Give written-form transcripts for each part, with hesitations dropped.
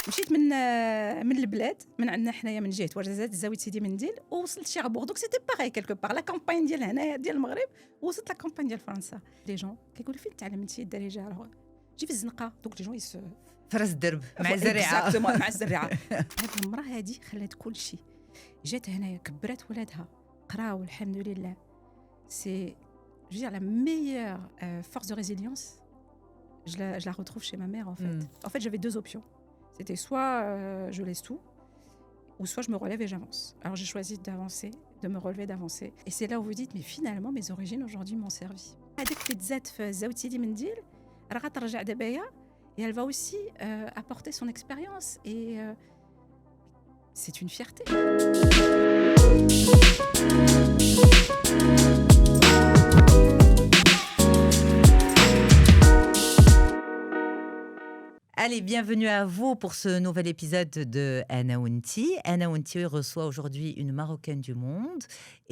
مشيت من البلاد من عندنا حنايا من جهه ورزازات زاويه سيدي منديل ووصلت شيربور دونك سيتي باغي كيلكو باغ لا كامباين ديال هنايا ديال المغرب وصلت لا كامباين ديال فرنسا لي جون كيقولوا فين تعلمتي الدارجه راه جي في الزنقه دونك لي جون فرس الدرب مع الزريعه مع الزريعه هاد المراه هادي خلات كل شيء جات هنايا كبرات ولادها قراو الحمد لله سي je veux dire la meilleure force de résilience je la retrouve chez ma mère en fait. En fait j'avais deux options. C'était soit je laisse tout, ou soit je me relève et j'avance. Alors j'ai choisi d'avancer, de me relever, d'avancer. Et c'est là où vous dites, mais finalement mes origines aujourd'hui m'ont servi. هذيك اللي تزاد في زاوية سيدي منديل راه غترجع دابايا et elle va aussi apporter son expérience et c'est une fierté. Allez, bienvenue à vous pour ce nouvel épisode de Ana Ounti. Ana Ounti reçoit aujourd'hui une Marocaine du monde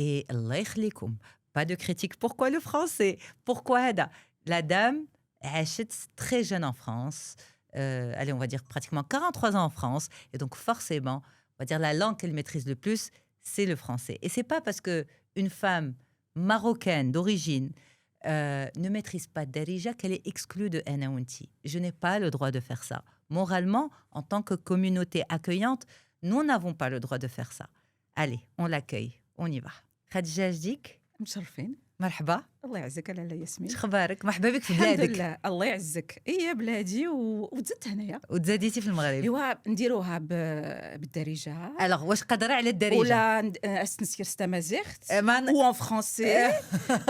et Allah yakhlikum. Pas de critique. Pourquoi le français? Pourquoi Hada? La dame achète très jeune en France. Allez, on va dire pratiquement 43 ans en France. Et donc forcément, on va dire la langue qu'elle maîtrise le plus, c'est le français. Et c'est pas parce qu'une femme marocaine d'origine ne maîtrise pas Darija qu'elle est exclue de Ana Ounti. Je n'ai pas le droit de faire ça. Moralement, en tant que communauté accueillante, nous n'avons pas le droit de faire ça. Allez, on l'accueille, on y va. Khadija Jdik, مشرفين مرحبا. الله يعزك لاله ياسمين. شخبارك؟ مرحبا بك في الحمد بلادك. لله الله يعزك. اي بلادي وتزدت هنايا. وتزاديتي في المغرب. ايوا نديروها بالدارجه. الوغ واش قادره على الدارجه؟ ولا نسير ستامازيغت او ان فرونسي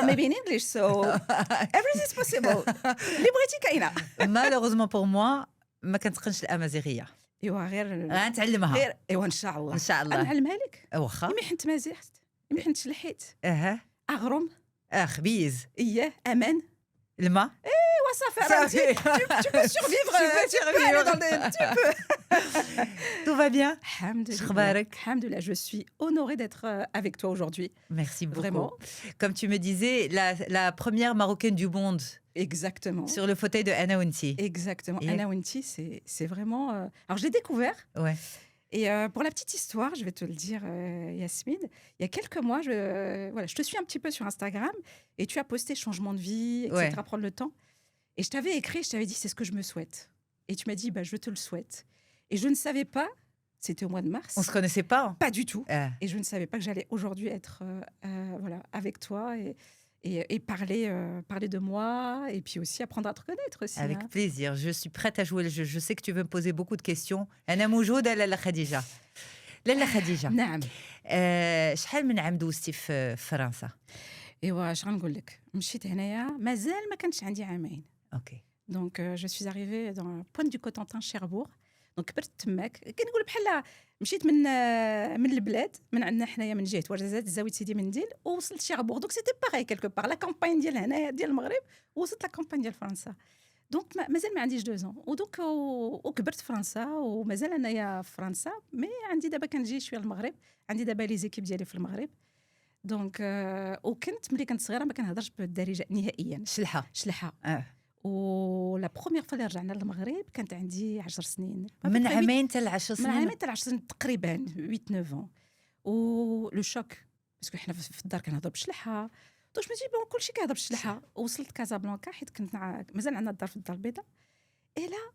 ميبي ان انجلش سو everything is possible. اللي بغيتي كاينه. Malheureusement pour moi ما كنتقنش الامازيغيه. ايوا غير غنتعلمها. ايوا ان شاء الله. ان شاء الله. نعلمها لك. واخا. يمي حنت مازيغت. يمي حنت شلحيت. اغرم. خبيز. اياه امان. الماء. Ça tu peux survivre. Tout va bien? Alhamdulillah, je suis honorée d'être avec toi aujourd'hui. Merci beaucoup. Vraiment. Comme tu me disais, la première Marocaine du monde. Exactement. Sur le fauteuil de Ana Ounti. Exactement. Ana Ounti, c'est vraiment... Alors, je l'ai découvert. Ouais. Et pour la petite histoire, je vais te le dire, Yasmine, il y a quelques mois, je te suis un petit peu sur Instagram et tu as posté changement de vie, etc., prendre le temps. Et je t'avais écrit, je t'avais dit, c'est ce que je me souhaite. Et tu m'as dit, je te le souhaite. Et je ne savais pas, c'était au mois de mars. On ne se connaissait pas. Pas du tout. Et je ne savais pas que j'allais aujourd'hui être avec toi et parler de moi et puis aussi apprendre à te connaître aussi. Avec plaisir. Je suis prête à jouer le jeu. Je sais que tu veux me poser beaucoup de questions. أنا موجودة لالا خديجة. لالا خديجة. نعم. شحال من عام دوزتي في فرنسا؟ ايوا اش غنقول لك مشيت هنايا مازال ما كانش عندي عامين. اوكي. دونك جو سوي arrivée dans Pointe du Cotentin Cherbourg. دونك كبرت تماك كنقول بحال مشيت من البلاد من عندنا حنايا من جهه ورزازات زاويه سيدي منديل ووصلت شيربور دونك سيتي باغي كيلكو باغ لا كامباين ديال هنايا ديال المغرب ووصلت لا كامباين ديال فرنسا دونك مازال ما عنديش 2 ans ودونك وكبرت فرنسا ومازال انايا في فرنسا مي عندي دابا كنجي شويه المغرب عندي دابا لي زيكيب ديالي في المغرب دونك وكنت ملي كنت صغيره ما كنهضرش بالدارجه نهائيا شلحه ولا بروميير فوا اللي رجعنا للمغرب كانت عندي 10 سنين من عامين حتى ل 10 سنين من عامين حتى ل 10 سنين تقريبا 8 9 و لو شوك باسكو حنا في الدار كنهضر بالشلحه دونك ماشي بون كلشي كيهضر بالشلحه وصلت كازابلانكا حيت كنت مازال عندنا الدار في الدار البيضاء اي لا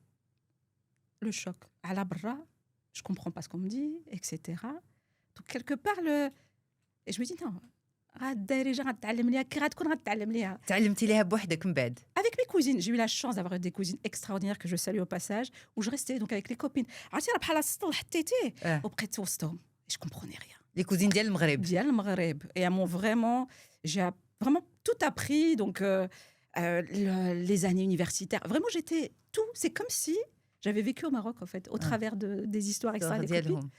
لو شوك على برا جو كومبرون با سكو مدي اكسيتيرا دونك كيلكو بار لو جو مي دي نو الدارجه غتعلم ليها كي غتكون غتعلم ليها تعلمتي ليها بوحدك من بعد avec mes cousines j'ai eu la chance d'avoir des cousines extraordinaires que je salue au passage où je restais donc avec les copines عرفتي راه بحال السطل حطيتيه وبقيت وسطهم je comprenais rien les cousines ديال المغرب et elles m'ont vraiment j'ai vraiment tout appris donc les années universitaires vraiment j'étais tout c'est comme si j'avais vécu au Maroc en fait au travers des histoires extra des copines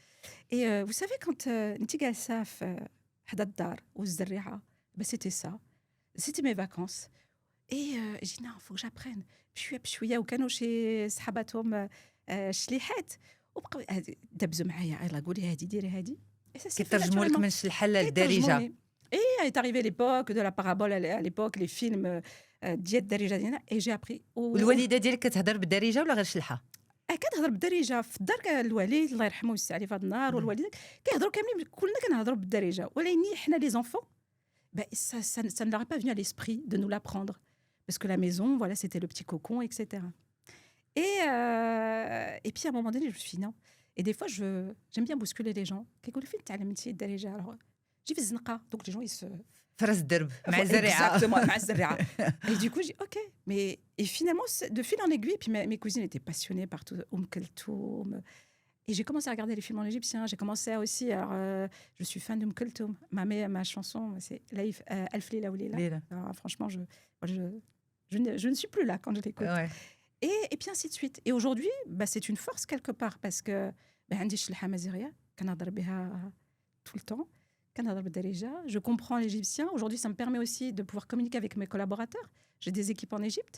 et vous savez quand انت جالسه في حدا الدار والزريعه c'était ça c'était mes vacances et j'ai dit non faut que j'apprenne بشويه وكانوا شي صحاباتهم شليحات وبقاو دبزوا معايا يلاه قولي هادي ديري هادي كيترجموا لك من الشلحه للدارجه et est arrivé l'époque de la parabole à l'époque les films ديال الدارجه ديالنا et j'ai appris والوالده ديالك كتهضر بالدارجه ولا غير شلحه كتهضر بالدارجه في الدار الوالد الله يرحمه ويسع عليه في هذا النهار والوالدين كيهضروا كاملين كلنا كنهضروا بالدارجه ولكن حنا لي زونفون ça ne leur est pas venu à l'esprit de nous l'apprendre parce que la maison voilà c'était le petit cocon etc. Et puis à un moment donné je me suis dit non et des fois j'aime bien bousculer les gens كيقولوا فين تعلمتي الدارجه alors جي في الزنقه donc les gens ils se فرس الدرب مع الزريعه. Exactement, مع الزريعة. Et du coup, j'ai dit, OK. Et finalement, de fil en aiguille, puis mes cousines étaient passionnées par tout, Kulthum. Et j'ai commencé à regarder les films en égyptien. J'ai commencé à aussi, alors, je suis fan de Kulthum. Ma chanson, c'est Laïf, Alf Lila ou Lila. Alors, franchement, je ne suis plus là quand je l'écoute. Ouais. Et puis ainsi de suite. Et aujourd'hui, c'est une force quelque part parce que عندي الشلحة مزيغية كنهضر بها tout le temps. Je comprends l'égyptien. Aujourd'hui, ça me permet aussi de pouvoir communiquer avec mes collaborateurs. J'ai des équipes en Égypte.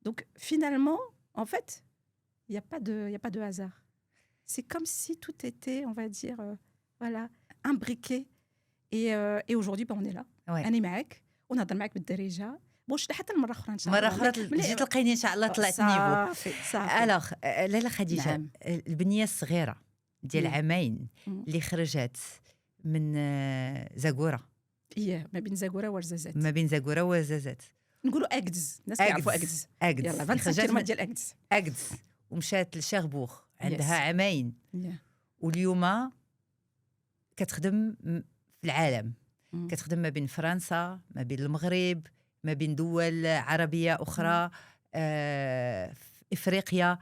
Donc, finalement, en fait, il n'y a pas de hasard. C'est comme si tout était, on va dire, voilà, imbriqué. Et aujourd'hui, on est là. أنا معك ونهضر معك بالدارجة. بوش حتى المرة أخرى إن شاء الله. مرة أخرى تجي تلقيني إن شاء الله طلعت نيفو. صافي. ألوغ لاله خديجة البنية الصغيرة ديال عامين اللي خرجت من زاكورة. ما بين زاكورة ورزازات. ما بين زاكورة ورزازات. نقولوا أكدز. الناس كيعرفوا أكدز. يلا 25 كيلومتر ديال أكدز. أكدز ومشات لشيربوغ عندها عامين. واليوم كتخدم في العالم. كتخدم ما بين فرنسا، ما بين المغرب، ما بين دول عربية أخرى، في إفريقيا.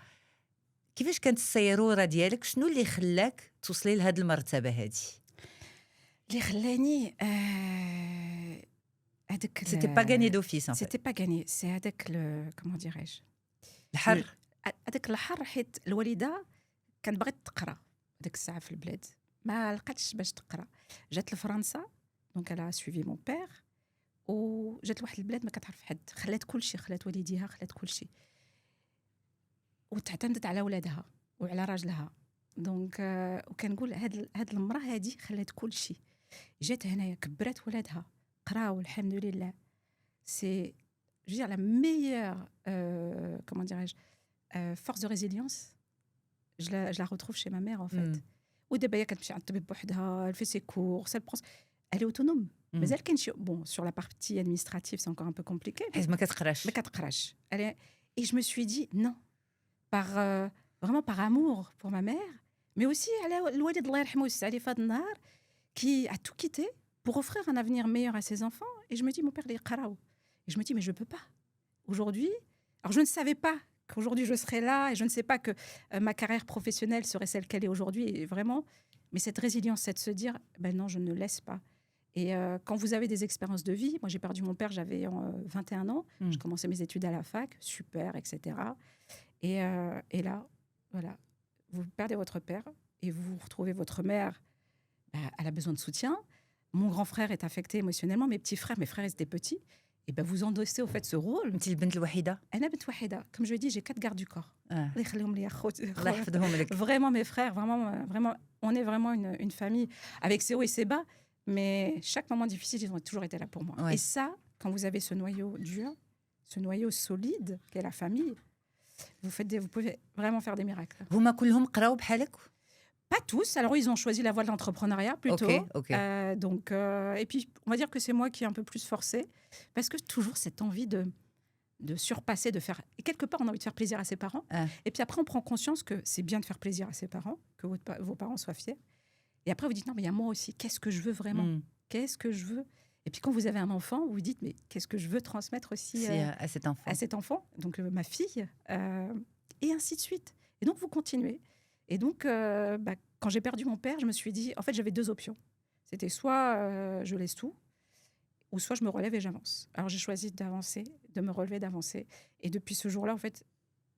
كيفاش كانت السيرورة ديالك؟ شنو اللي خلاك توصلي لهاد المرتبة هادي؟ اللي خلاني هذاك سيتي با غاني دوفيس ان سيتي با غاني سي هذاك كومون ديريج الحر. هذاك الحر حيت الوالده كانت بغات تقرا هذيك الساعه في البلاد ما لقاتش باش تقرا جات لفرنسا دونك الا سويفي مون بير وجات لواحد البلاد ما كتعرف حد خلات كل شيء خلات والديها خلات كل شيء وتعتمدت على ولادها وعلى راجلها دونك وكنقول هاد المراه هادي خلات كل شيء جات هنايا كبرات ولادها قراو الحمد لله سي جو دير لا ميور كومون ديريج فورس دو ريزيليونس je la retrouve chez ma mère en fait ودابا هي كتمشي عند الطبيب بوحدها elle fait ses courses elle est autonome مازال كاين شي bon sur la partie administrative c'est encore un peu compliqué حيت ما كتقراش et je me suis dit non par vraiment par amour pour ma mère mais aussi على الوالد الله يرحمه ويسع عليه في هذا النهار qui a tout quitté pour offrir un avenir meilleur à ses enfants. Et je me dis, mon père, les qarao. Et je me dis, mais je ne peux pas. Aujourd'hui, alors je ne savais pas qu'aujourd'hui je serais là et je ne sais pas que ma carrière professionnelle serait celle qu'elle est aujourd'hui, et vraiment. Mais cette résilience, c'est de se dire, ben non, je ne laisse pas. Et quand vous avez des expériences de vie, moi j'ai perdu mon père, j'avais 21 ans, je commençais mes études à la fac, super, etc. Et là, voilà, vous perdez votre père et vous retrouvez votre mère, elle a besoin de soutien. Mon grand frère est affecté émotionnellement, mes petits frères, mes frères étaient petits. Et ben vous endossez au fait ce rôle. انت البنت الوحيدة؟ أنا بنت وحيدة. Comme je dis, j'ai 4 gardes du corps. الله يخليهم لي أخوتي. الله يحفظهم لك. Vraiment mes frères, vraiment, on est vraiment une famille avec ses hauts et ses bas, mais chaque moment difficile, ils ont toujours été là pour moi. Ouais. Et ça, quand vous avez ce noyau dur, ce noyau solide qu'est la famille, vous pouvez vraiment faire des miracles. هما كلهم قراو بحالك؟ Pas tous. Alors, ils ont choisi la voie de l'entrepreneuriat plutôt. Okay. Donc, et puis, on va dire que c'est moi qui ai un peu plus forcé. Parce que toujours cette envie de surpasser, de faire... Et quelque part, on a envie de faire plaisir à ses parents. Et puis après, on prend conscience que c'est bien de faire plaisir à ses parents, que vos parents soient fiers. Et après, vous dites, non, mais il y a moi aussi. Qu'est-ce que je veux vraiment Qu'est-ce que je veux Et puis, quand vous avez un enfant, vous vous dites, mais qu'est-ce que je veux transmettre aussi à cet enfant Donc, ma fille. Et ainsi de suite. Et donc, vous continuez. Et donc, quand j'ai perdu mon père, je me suis dit... En fait, j'avais 2 options. C'était soit je laisse tout, ou soit je me relève et j'avance. Alors, j'ai choisi d'avancer, de me relever, d'avancer. Et depuis ce jour-là, en fait,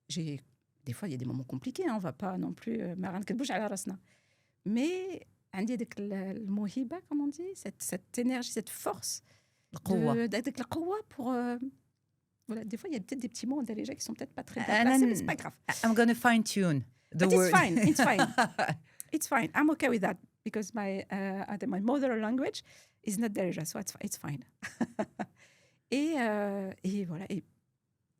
des fois, il y a des moments compliqués. On ne va pas non plus... Mais, عندي ديك الموهبة, comme on dit, cette énergie, cette force. Avec la قوة pour... Voilà, des fois, il y a peut-être des petits mots en déjà qui sont peut-être pas très bien placés, mais c'est pas grave. I'm going to fine-tune the word. It's fine. It's fine. I'm okay with that because my mother language is not Darija, so it's fine. Et voilà. Et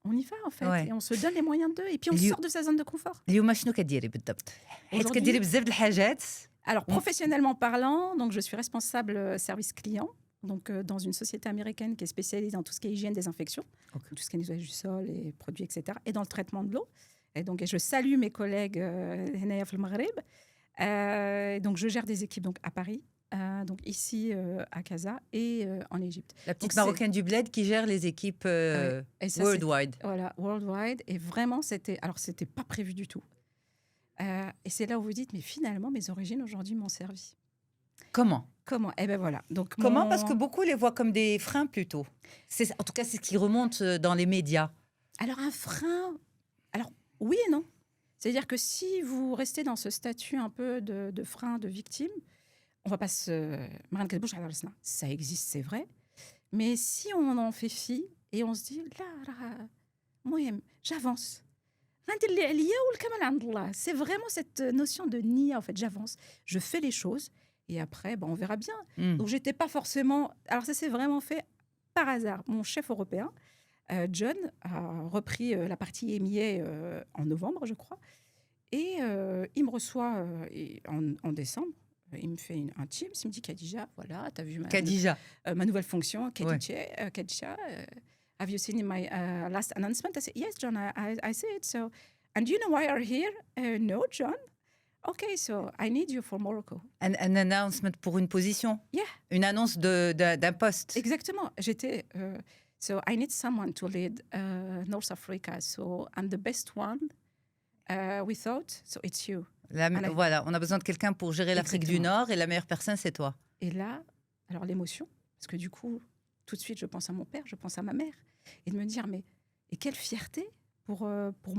on y va en fait, Ouais. et on se donne les moyens d'eux, et puis on اليو- sort de sa zone de confort. اليوم شنو كديري بالضبط؟ حيت Aujourd'hui- كديري بزاف د الحاجات. Alors, On- professionnellement parlant, donc je suis responsable service client, donc dans une société américaine qui est spécialisée dans tout ce qui est hygiène, désinfection, Ok. tout ce qui est nettoyage du sol et produits, etc., et dans le traitement de l'eau. Et je salue mes collègues هنايا في المغرب. Donc je gère des équipes donc à Paris, donc ici à Casa et en Égypte. La petite Donc, marocaine du bled qui gère les équipes Et ça, worldwide. Voilà, worldwide. Et vraiment, c'était pas prévu du tout. Et c'est là où vous dites, mais finalement, mes origines aujourd'hui m'ont servi. Comment? Comment? Eh ben voilà. Donc Comment? Parce que beaucoup les voient comme des freins plutôt. En tout cas, c'est ce qui remonte dans les médias. Alors un frein, alors oui et non. C'est-à-dire que si vous restez dans ce statut un peu de frein, de victime, on va pas se... Ça existe, c'est vrai. Mais si on en fait fi et on se dit, là, j'avance. C'est vraiment cette notion de nia, en fait. J'avance, je fais les choses et après, on verra bien. Donc, j'étais pas forcément... Alors, ça s'est vraiment fait par hasard. Mon chef européen, John, a repris la partie EMEA en novembre, je crois. Et il me reçoit en décembre. Il me fait un Teams. Il me dit, Khadija, voilà, tu as vu ma nouvelle fonction. Khadija, have you seen my last announcement? I said, yes, John, I see it. So, and do you know why you're here? No, John. Okay, so I need you for Morocco. Un announcement pour une position? Yeah. Une annonce d'un poste? Exactement. So I need someone to lead North Africa. So I'm the best one, we thought. So it's you. Voilà, on a besoin de quelqu'un pour gérer l'Afrique du Nord et la meilleure personne, c'est toi. Et là, alors l'émotion, parce que du coup, tout de suite, je pense à mon père, je pense à ma mère. Et de me dire, et quelle fierté pour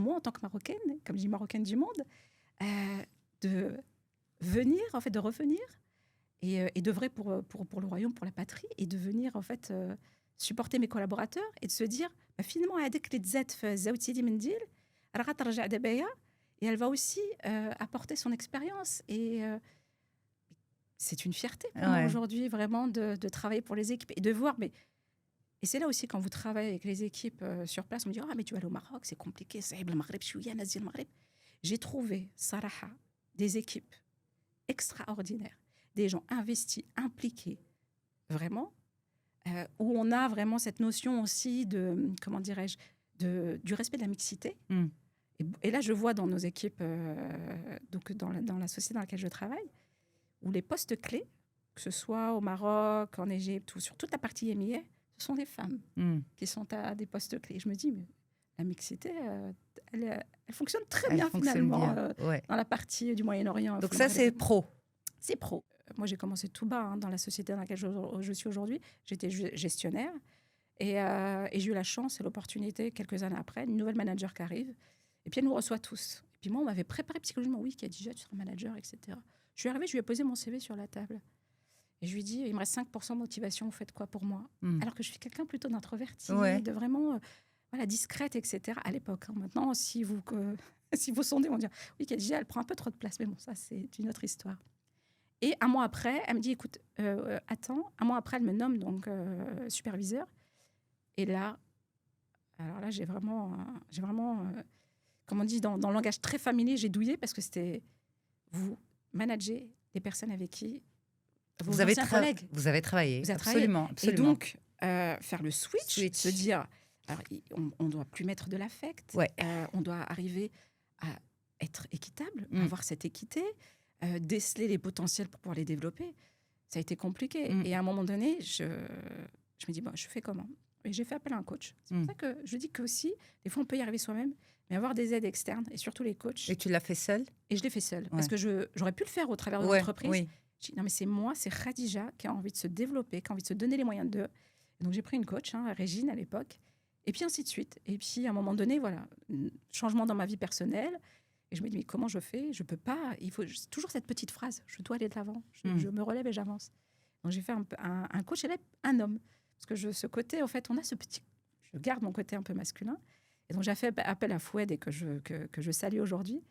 moi en tant que Marocaine, comme je dis Marocaine du monde, de venir, en fait, de revenir et d'œuvrer pour le royaume, pour la patrie, et de venir, en fait, supporter mes collaborateurs et de se dire, finalement, هذيك اللي تزاد في زاوية سيدي منديل راه غترجع دابايا. Et elle va aussi apporter son expérience. Et c'est une fierté pour moi aujourd'hui, vraiment, de travailler pour les équipes et de voir. Et c'est là aussi, quand vous travaillez avec les équipes sur place, on me dit, mais tu vas aller au Maroc, c'est compliqué. J'ai trouvé, Saraha, des équipes extraordinaires, des gens investis, impliqués, vraiment, où on a vraiment cette notion aussi de, comment dirais-je, du respect de la mixité. Et là, je vois dans nos équipes, donc dans la société dans laquelle je travaille, où les postes clés, que ce soit au Maroc, en Égypte ou sur toute la partie EMEA, ce sont des femmes qui sont à des postes clés. Je me dis, mais la mixité, elle fonctionne très bien finalement dans la partie du Moyen-Orient. Donc ça, c'est pro. C'est pro. Moi, j'ai commencé tout bas dans la société dans laquelle je suis aujourd'hui. J'étais gestionnaire et j'ai eu la chance et l'opportunité, quelques années après, une nouvelle manager qui arrive. Et puis, elle nous reçoit tous. Et puis, moi, on m'avait préparé psychologiquement. Oui, Khadija, tu seras manager, etc. Je suis arrivée, je lui ai posé mon CV sur la table. Et je lui ai dit, il me reste 5% de motivation, vous faites quoi pour moi? Alors que je suis quelqu'un plutôt d'introverti, de vraiment discrète, etc. À l'époque. Maintenant, si vous sondez, on va dire, oui, Khadija, elle prend un peu trop de place. Mais bon, ça, c'est une autre histoire. Et un mois après, elle me dit, écoute, attends. Un mois après, elle me nomme donc superviseur. Et là, alors là, j'ai vraiment comme on dit dans le langage très familier, j'ai douillé parce que c'était vous manager des personnes avec qui vous avez travaillé. Vous avez travaillé, absolument. Et donc, faire le switch, se dire, alors, on ne doit plus mettre de l'affect, on doit arriver à être équitable, avoir cette équité, déceler les potentiels pour pouvoir les développer. Ça a été compliqué. Et à un moment donné, je me dis, je fais comment? Et j'ai fait appel à un coach. C'est pour ça que je dis qu'aussi, des fois, on peut y arriver soi-même, mais avoir des aides externes, et surtout les coachs. Et tu l'as fait seule? Et je l'ai fait seule. Parce que j'aurais pu le faire au travers de l'entreprise. Oui. Je dis, non, mais c'est moi, c'est Khadija qui a envie de se développer, qui a envie de se donner les moyens d'eux. Et donc, j'ai pris une coach, Régine, à l'époque. Et puis, ainsi de suite. Et puis, à un moment donné, voilà, changement dans ma vie personnelle. Et je me dis, mais comment je fais? Je peux pas. Il faut toujours cette petite phrase. Je dois aller de l'avant. Je me relève et j'avance. Donc, j'ai fait un coach, et là, un homme. Parce que ce côté, en fait, on a ce petit... Je garde mon côté un peu masculin. Et donc, j'ai fait appel à Foued et que je salue aujourd'hui.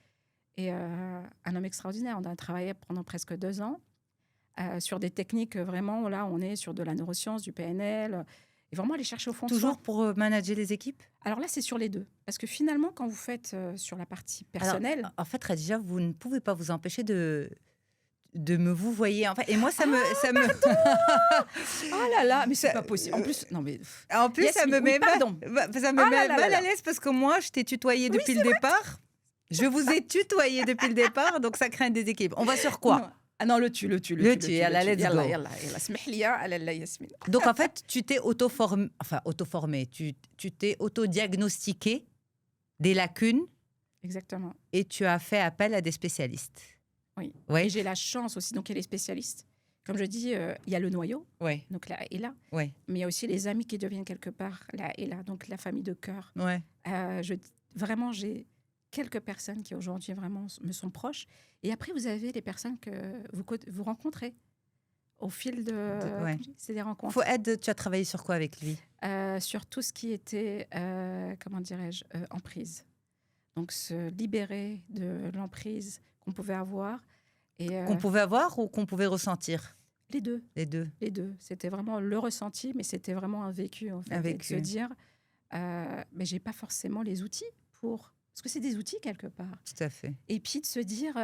Et un homme extraordinaire. On a travaillé pendant presque 2 ans sur des techniques vraiment... Là, on est sur de la neuroscience, du PNL. Et vraiment aller chercher au fond de Toujours soi. pour manager les équipes? Alors là, c'est sur les deux. Parce que finalement, quand vous faites sur la partie Alors, personnelle... en fait, Khadija, vous ne pouvez pas vous empêcher de me vous voyez. En fait, et moi, ça me... Oh là là, mais c'est pas possible. En plus, non mais... En plus, ça Yasmine, me oui, met pardon. ça me Ah là met là là mal à là. l'aise parce que moi, je t'ai tutoyé depuis le départ. Je vous ai tutoyé depuis le départ, donc ça craint des équipes. On va sur quoi? Non. Ah non, le tu. Le tu, yalla, let's go. Yalla, اسمح لي على Yasmine. Donc, en fait, tu t'es auto-formé, tu t'es auto-diagnostiqué des lacunes Exactement. et tu as fait appel à des spécialistes. Oui. Et Oui, j'ai la chance aussi, donc il y a les spécialistes. Comme je dis, il y a le noyau, oui, donc là et là, oui, mais il y a aussi les amis qui deviennent quelque part là et là, donc la famille de cœur. oui. Vraiment, j'ai quelques personnes qui aujourd'hui vraiment me sont proches. Et après, vous avez les personnes que vous rencontrez au fil de... Ouais. C'est des rencontres. Fouad, tu as travaillé sur quoi avec lui? Sur tout ce qui était, comment dirais-je, emprise. Donc, se libérer de l'emprise qu'on pouvait avoir. Et, Qu'on pouvait avoir ou qu'on pouvait ressentir? les deux. Les deux. Les deux. C'était vraiment le ressenti, mais c'était vraiment un vécu, en fait. Un Et de se vécu. dire, mais j'ai pas forcément les outils pour... Parce que c'est des outils, quelque part. Tout à fait. Et puis de se dire,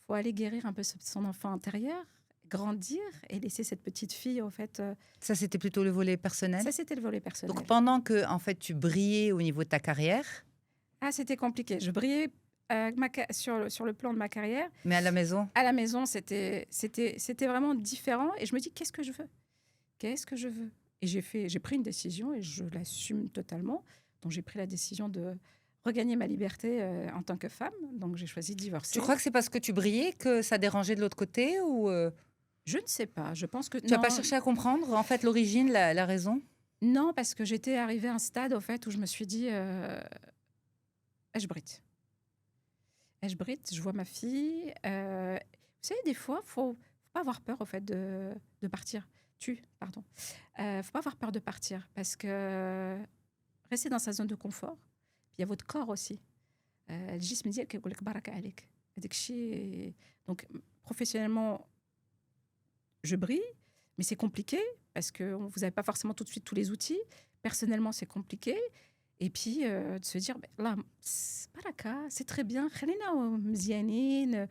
faut aller guérir un peu son enfant intérieur, grandir et laisser cette petite fille, en fait... Ça, c'était plutôt le volet personnel. Ça, c'était le volet personnel. Donc, pendant que, en fait, tu brillais au niveau de ta carrière, Ah, c'était compliqué. Je brillais sur le plan de ma carrière. mais à la maison, À la maison, c'était vraiment différent. Et je me dis, qu'est-ce que je veux? Qu'est-ce que je veux? Et j'ai pris une décision et je l'assume totalement. Donc, j'ai pris la décision de regagner ma liberté en tant que femme. Donc, j'ai choisi de divorcer. tu crois que c'est parce que tu brillais que ça dérangeait de l'autre côté ou Je ne sais pas. Je pense que... tu n'as pas cherché à comprendre, en fait, l'origine, la raison? Non, parce que j'étais arrivée à un stade, au fait, où je me suis dit... je brite. Je vois ma fille. Vous savez, des fois, faut pas avoir peur, au fait, de partir. Pardon. Faut pas avoir peur de partir, parce que rester dans sa zone de confort. Il y a votre corps aussi. الجسم ديالك كيقول لك بركة عليك. هذاك الشيء. Donc, professionnellement, je brille, mais c'est compliqué, parce que vous n'avez pas forcément tout de suite tous les outils. Personnellement, c'est compliqué. Et puis, de se dire, là, c'est baraka, c'est très bien. خلينا مزيانين,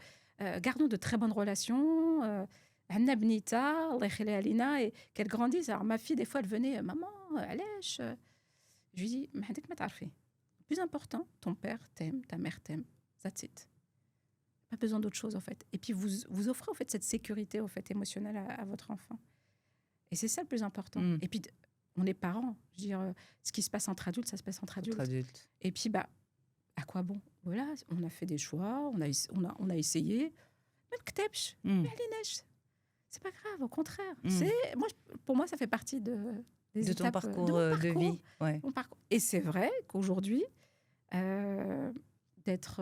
gardons de très bonnes relations. عندنا بنيتة, الله يخليها لينا, et qu'elle grandisse. Alors, ma fille, des fois, elle venait, maman, علاش? Je lui dis, ما عندك ما تعرفي. Le plus important, ton père t'aime, ta mère t'aime. That's it. Pas besoin d'autre chose, en fait. Et puis, vous offrez, en fait, cette sécurité, en fait, émotionnelle à votre enfant. Et c'est ça le plus important. Mm. Et puis, on est parents. Je veux dire, ce qui se passe entre adultes, ça se passe entre adultes. Entre adultes. Et puis, à quoi bon? Voilà, on a fait des choix, on a essayé. Mais le ktebch, Mm. c'est pas grave, au contraire. Mm. Pour moi, ça fait partie des De ton étapes parcours mon de vie. Ouais. mon parcours. Et c'est vrai qu'aujourd'hui, d'être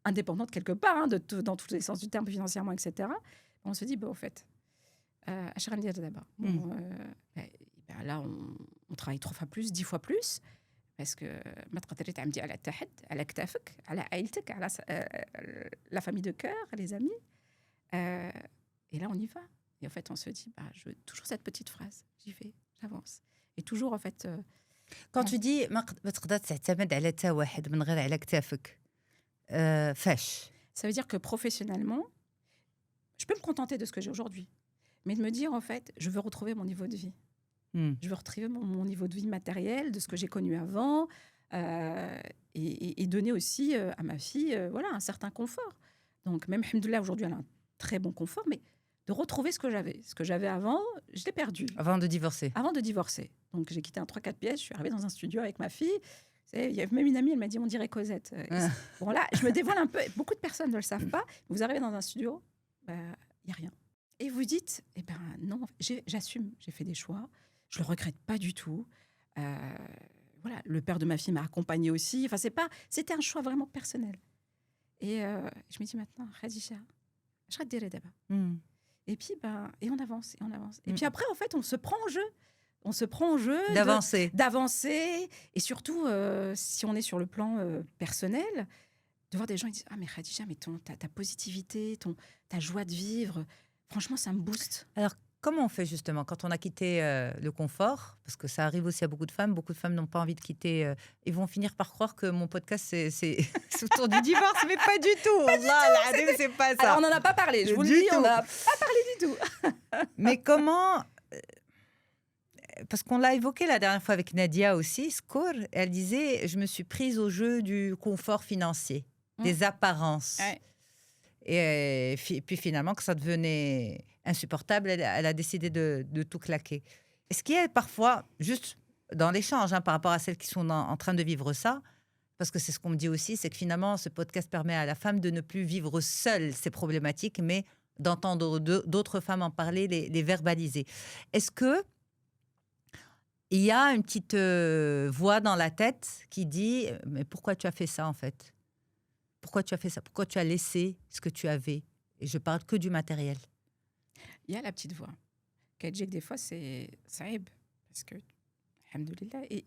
indépendante quelque part, hein, dans tous les sens du terme, financièrement, etc., on se dit, au fait, اش غندير دابا؟ Là, on travaille 3 fois plus, 10 fois plus, parce que ما تقدري تعمدي على حتى حد، على كتافك، على عائلتك، على la famille de cœur, les amis. Et là, on y va. Et en fait, on se dit, je veux toujours cette petite phrase. J'y vais, j'avance. Et toujours, en fait... Quand tu dis ما تقدر تعتمد على حتى واحد من غير على كتافك فاش؟ Ça veut dire que professionnellement, je peux me contenter de ce que j'ai aujourd'hui. Mais de me dire, en fait, je veux retrouver mon niveau de vie. Mm. Je veux retrouver mon niveau de vie matériel, de ce que j'ai connu avant, et donner aussi à ma fille voilà, un certain confort. Donc, même, alhamdoulilah, aujourd'hui, elle a un très bon confort, mais de retrouver ce que j'avais. Ce que j'avais avant, je l'ai perdu. Avant de divorcer. Avant de divorcer. Donc, j'ai quitté un 3-4 pièces, je suis arrivée dans un studio avec ma fille. Il y a même une amie, elle m'a dit, on dirait Cosette. Bon, là, je me dévoile un peu. Beaucoup de personnes ne le savent pas. Vous arrivez dans un studio, il n'y a rien. Et vous dites, non, j'assume, j'ai fait des choix. Je le regrette pas du tout. Voilà, le père de ma fille m'a accompagnée aussi. Enfin, c'était un choix vraiment personnel. Et je me dis maintenant, Khadija, je vais te dire d'abord. Et puis, et on avance, et on avance. Et puis après, en fait, on se prend en jeu. On se prend en jeu d'avancer. Et surtout, si on est sur le plan personnel, de voir des gens qui disent, ah mais Khadija, mais ta positivité, ta joie de vivre, franchement, ça me booste. Alors, comment on fait justement quand on a quitté le confort? Parce que ça arrive aussi à beaucoup de femmes. Beaucoup de femmes n'ont pas envie de quitter. Ils vont finir par croire que mon podcast, c'est c'est autour du divorce, mais pas du tout. Wallah, l'adem, c'est pas ça. Alors, on n'en a pas parlé, je vous le Du dis, on tout. n'en a pas parlé du tout. Mais comment parce qu'on l'a évoqué la dernière fois avec Nadia aussi, Skour, elle disait, je me suis prise au jeu du confort financier, des apparences. Ouais. Et puis finalement, quand ça devenait insupportable, elle a décidé de tout claquer. Est-ce qu'il y a parfois, juste dans l'échange par rapport à celles qui sont en train de vivre ça, parce que c'est ce qu'on me dit aussi, c'est que finalement, ce podcast permet à la femme de ne plus vivre seule ces problématiques, mais d'entendre d'autres femmes en parler, les verbaliser. Est-ce que il y a une petite voix dans la tête qui dit « Mais pourquoi tu as fait ça, en fait ? Pourquoi tu as fait ça ? Pourquoi tu as laissé ce que tu avais ?» Et je parle que du matériel. Il y a la petite voix. Qu'elle dit que des fois, c'est saïb. Parce que, alhamdoulilah, et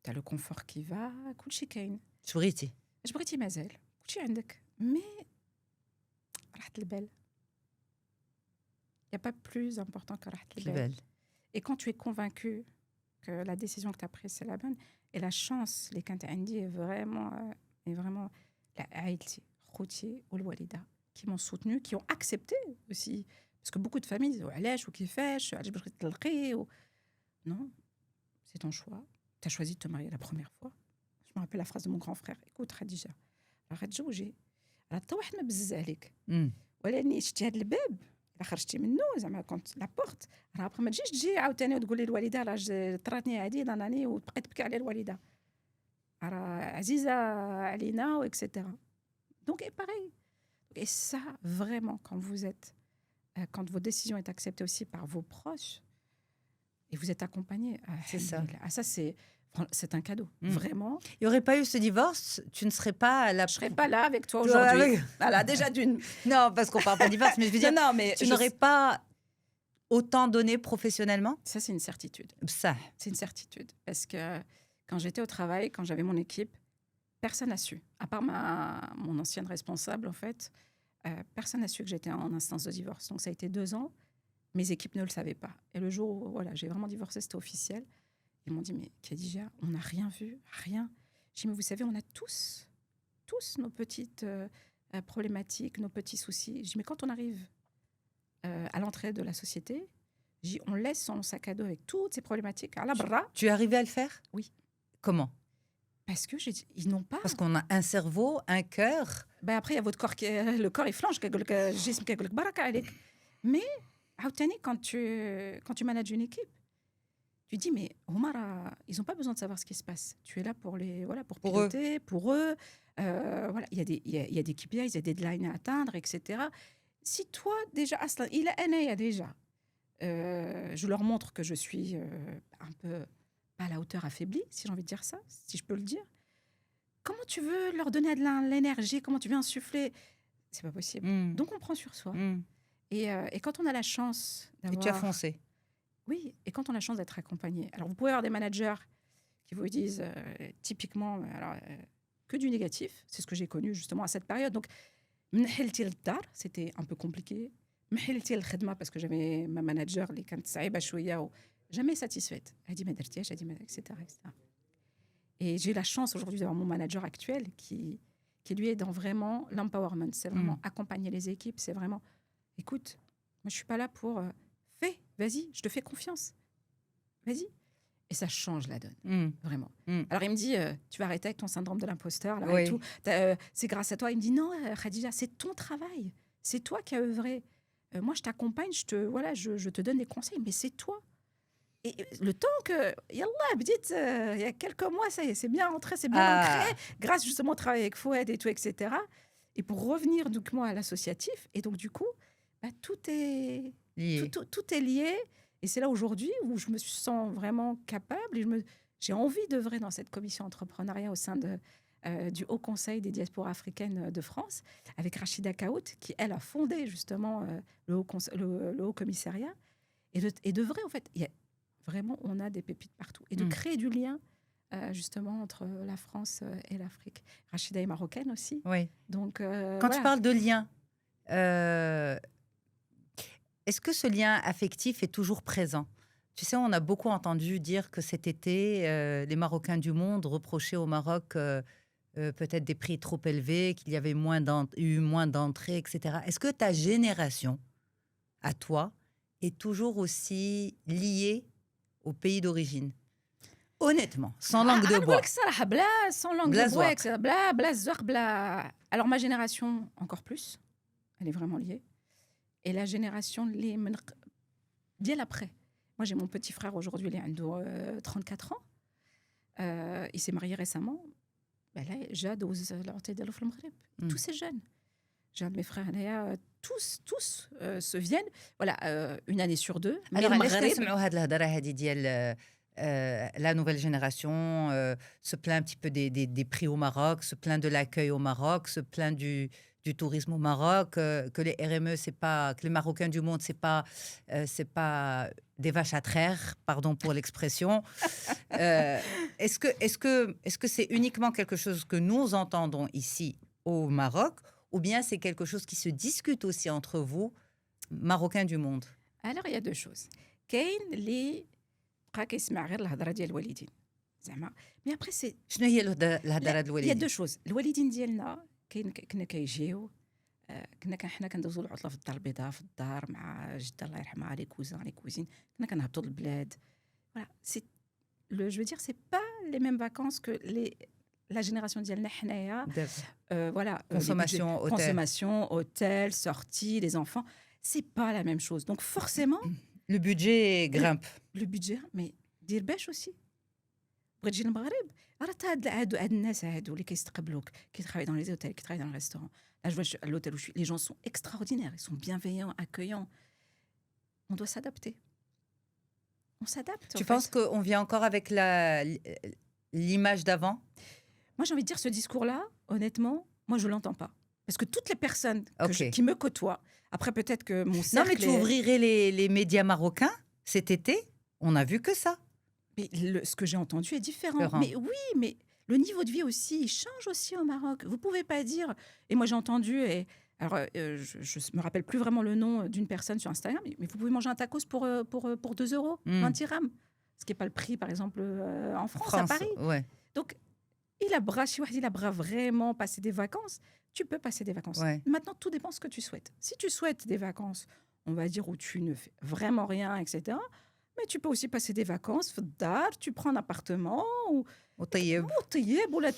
tu as le confort qui va, كل شيء كاين. شبغيتي. اش بغيتي مازال كل شيء عندك. Mais, راحة البال. Il n'y a pas plus important que راحة Plus البال. belle. Et quand tu es convaincu que la décision que tu as prise, c'est la bonne, et la chance, les كانت عندي est vraiment عائلتي خوتي والوالدة qui m'ont soutenue, qui ont accepté aussi. Parce que beaucoup de familles disent علاش وكيفاش علاش باش تطلقي Non, c'est ton choix. Tu as choisi de te marier la première fois. Je me rappelle la phrase de mon grand frère. Écoute, Khadija, راه غتزوجي. راه حتى واحد ما بزز عليك. ولاني شتي هذا الباب الا خرجتي منه زعما كنت لابورت راه ابخي ما تجيش تجي عاوتاني وتقول لي الوالده راه طراتني هذه ضناني وتبقى تبكي على الوالده راه عزيزه علينا وإكسيتيرا. Donc et pareil. Et ça vraiment quand vos décisions est acceptées aussi par vos proches et vous êtes accompagné, C'est ça. Ça c'est un cadeau. Vraiment. Il n'y aurait pas eu ce divorce, tu ne serais pas là. Je serais pas là avec toi Tu vois, aujourd'hui. avec- Voilà, déjà d'une. Non, parce qu'on parle pas de divorce, mais je veux dire, Non, mais tu n'aurais pas autant donné professionnellement. ça c'est une certitude. Ça. C'est une certitude. Parce que quand j'étais au travail, quand j'avais mon équipe, personne n'a su. À part mon ancienne responsable, en fait, personne n'a su que j'étais en instance de divorce. Donc ça a été 2 ans. Mes équipes ne le savaient pas. Et le jour où j'ai vraiment divorcé, c'était officiel. Ils m'ont dit, mais Khadija, on n'a rien vu, rien. J'ai dit, mais vous savez, on a tous nos petites problématiques, nos petits soucis. J'ai dit, mais quand on arrive à l'entrée de la société, j'ai dit, on laisse son sac à dos avec toutes ces problématiques à la bras. Tu es arrivé à le faire? Oui. Comment? Parce que ils n'ont pas. Parce qu'on a un cerveau, un cœur. Ben après, il y a votre corps le corps il flanche كيقول لك الجسم كيقول لك بركة عليك. Mais عاوتاني quand tu manages une équipe, tu dis mais هما ils n'ont pas besoin de savoir ce qui se passe. Tu es là pour pour piloter, pour eux. Voilà, il y a des KPIs, il y a des deadlines à atteindre, etc. Si toi déjà أصلا إلى أنايا déjà je leur montre que je suis un peu pas à la hauteur, affaiblie, si j'ai envie de dire ça, si je peux le dire. Comment tu veux leur donner de l'énergie? Comment tu veux insuffler? C'est pas possible. Donc on prend sur soi. Et quand on a la chance d'avoir... Et tu as foncé. Oui, et quand on a la chance d'être accompagné. Alors vous pouvez avoir des managers qui vous disent typiquement que du négatif. C'est ce que j'ai connu justement à cette période. Donc, c'était un peu compliqué. Parce que j'avais ma manager, les jamais satisfaite. Elle dit, etc., etc. Et j'ai la chance aujourd'hui d'avoir mon manager actuel qui lui est dans vraiment l'empowerment. C'est vraiment accompagner les équipes. C'est vraiment, écoute, moi je suis pas là pour fais, vas-y, je te fais confiance. Vas-y. Et ça change la donne, vraiment. Alors il me dit, tu vas arrêter avec ton syndrome de l'imposteur, là, et tout. C'est grâce à toi. Il me dit, non, Khadija, c'est ton travail. C'est toi qui as œuvré. Moi, je t'accompagne, je te donne des conseils, mais c'est toi. Et le temps que, yallah, il y a quelques mois, ça y est, c'est bien rentré, c'est bien ancré, grâce justement au travail avec Fouad et tout, etc. Et pour revenir donc moi à l'associatif, et donc du coup, tout est lié. Tout est lié. Et c'est là aujourd'hui où je me sens vraiment capable et j'ai envie d'œuvrer dans cette commission entrepreneuriat au sein du Haut Conseil des diasporas africaines de France, avec Rachida Kaout, qui, elle, a fondé justement le Haut Commissariat. Et d'œuvrer, en fait, vraiment, on a des pépites partout. Et de créer du lien, justement, entre la France et l'Afrique. Rachida est marocaine aussi. Oui. Donc, quand tu parles de lien, est-ce que ce lien affectif est toujours présent? Tu sais, on a beaucoup entendu dire que cet été, les Marocains du monde reprochaient au Maroc peut-être des prix trop élevés, qu'il y avait eu moins d'entrées, etc. Est-ce que ta génération, à toi, est toujours aussi liée au pays d'origine? Honnêtement, sans langue de انا نقول لك bois. الصراحه بلا sans langue de بلا bois زواق. بلا الزواق بلا. Alors ma génération encore plus, elle est vraiment liée. Et la génération اللي من ديال après. Moi j'ai mon petit frère aujourd'hui, il est عنده 34 ans. Il s'est marié récemment. Ben là جا دوز العطيه ديالو في المغرب. Mm. Tous ces jeunes. J'ai un de mes frères هنايا tous se viennent voilà une année sur deux. Mais Alors, علاش المغرب تسمعوا هاد الهضره هادي ديال la nouvelle génération se plaint un petit peu des prix au Maroc, se plaint de l'accueil au Maroc, se plaint du tourisme au Maroc, que les RME, c'est pas, que les Marocains du monde, c'est pas des vaches à traire, pardon pour l'expression. Est-ce que c'est uniquement quelque chose que nous entendons ici au Maroc, ou bien c'est quelque chose qui se discute aussi entre vous, Marocains du monde? Alors il y a deux choses. كاين اللي بقى كيسمع غير الهضره ديال الوالدين زعما. مي ابري سي شنو هي الهضره il y a الوالدين؟ deux choses. الوالدين ديالنا كنا كيجيو كنا حنا كندوزو العطله في الدار البيضاء في الدار مع جده الله يرحمها لي كوزان لي كوزين. كنا كنهبطوا للبلاد. Voilà, c'est je veux dire c'est pas les mêmes vacances que la génération ديالنا حنايا. Voilà, consommation, hôtel, sortie, les enfants, c'est pas la même chose. Donc forcément Le budget grimpe. le budget mais دير باش aussi. بغيت تجي للمغرب راه هاد الناس هادو اللي كيستقبلوك كي travaillent dans les hôtels, qui travaillent dans les restaurants. Là je vois à l'hôtel où je suis, les gens sont extraordinaires, ils sont bienveillants, accueillants. On doit s'adapter. On s'adapte. Tu penses qu'on vient encore avec l'image d'avant? Moi j'ai envie de dire ce discours-là, honnêtement, moi je l'entends pas. Parce que toutes les personnes Ok. qui me côtoient, après peut-être que mon cercle Non, mais tu est- ouvrirais les médias marocains cet été? On n'a vu que ça. Mais ce que j'ai entendu est différent. Différent. Mais oui, mais le niveau de vie aussi, il change aussi au Maroc. Vous pouvez pas dire. Et moi, j'ai entendu. Alors, je me rappelle plus vraiment le nom d'une personne sur Instagram. Mais vous pouvez manger un tacos pour 2 euros, 20 dirhams. Ce qui n'est pas le prix, par exemple, en France, à Paris. Ouais. Donc, il a vraiment passé des vacances. Tu peux passer des vacances. Ouais. Maintenant, tout dépend ce que tu souhaites. Si tu souhaites des vacances, on va dire, où tu ne fais vraiment rien, etc. Mais tu peux aussi passer des vacances, tu prends un appartement ou Au Taïeb. là,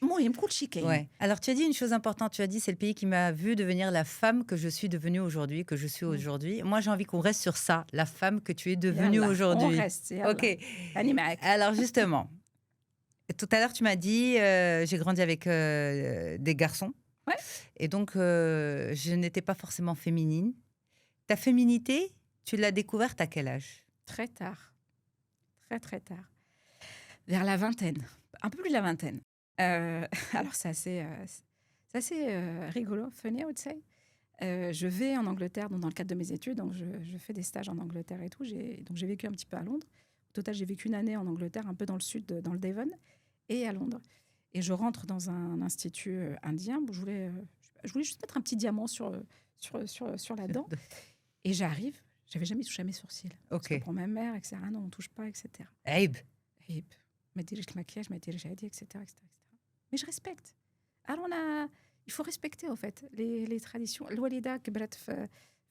المهم كلشي كاين. Ouais. Alors, tu as dit une chose importante. Tu as dit, c'est le pays qui m'a vu devenir la femme que je suis devenue aujourd'hui, que je suis aujourd'hui. Moi, j'ai envie qu'on reste sur ça, la femme que tu es devenue يلا، aujourd'hui. on reste يلا. Ok. أنا معاك. Alors, justement, tout à l'heure, tu m'as dit, j'ai grandi avec des garçons. Ouais. Et donc, je n'étais pas forcément féminine. Ta féminité, tu l'as découverte à quel âge? Très tard. Très tard. Vers la vingtaine. Un peu plus de la vingtaine. Alors, c'est assez rigolo, funny, I would say. Je vais en Angleterre dans le cadre de mes études, donc je fais des stages en Angleterre et tout. Donc j'ai vécu un petit peu à Londres. Au total, j'ai vécu une année en Angleterre, un peu dans le sud, dans le Devon, et à Londres. Et je rentre dans un institut indien où je voulais juste mettre un petit diamant sur la dent. Et j'arrive, j'avais jamais touché à mes sourcils. Parce que Ok. pour ma mère, etc., non, on touche pas, etc. Aïb. Et ما ديريش المكياج ما ديريش هادي etc etc. Mais je respecte. Alors il faut respecter en fait les traditions. الوالدة كبرت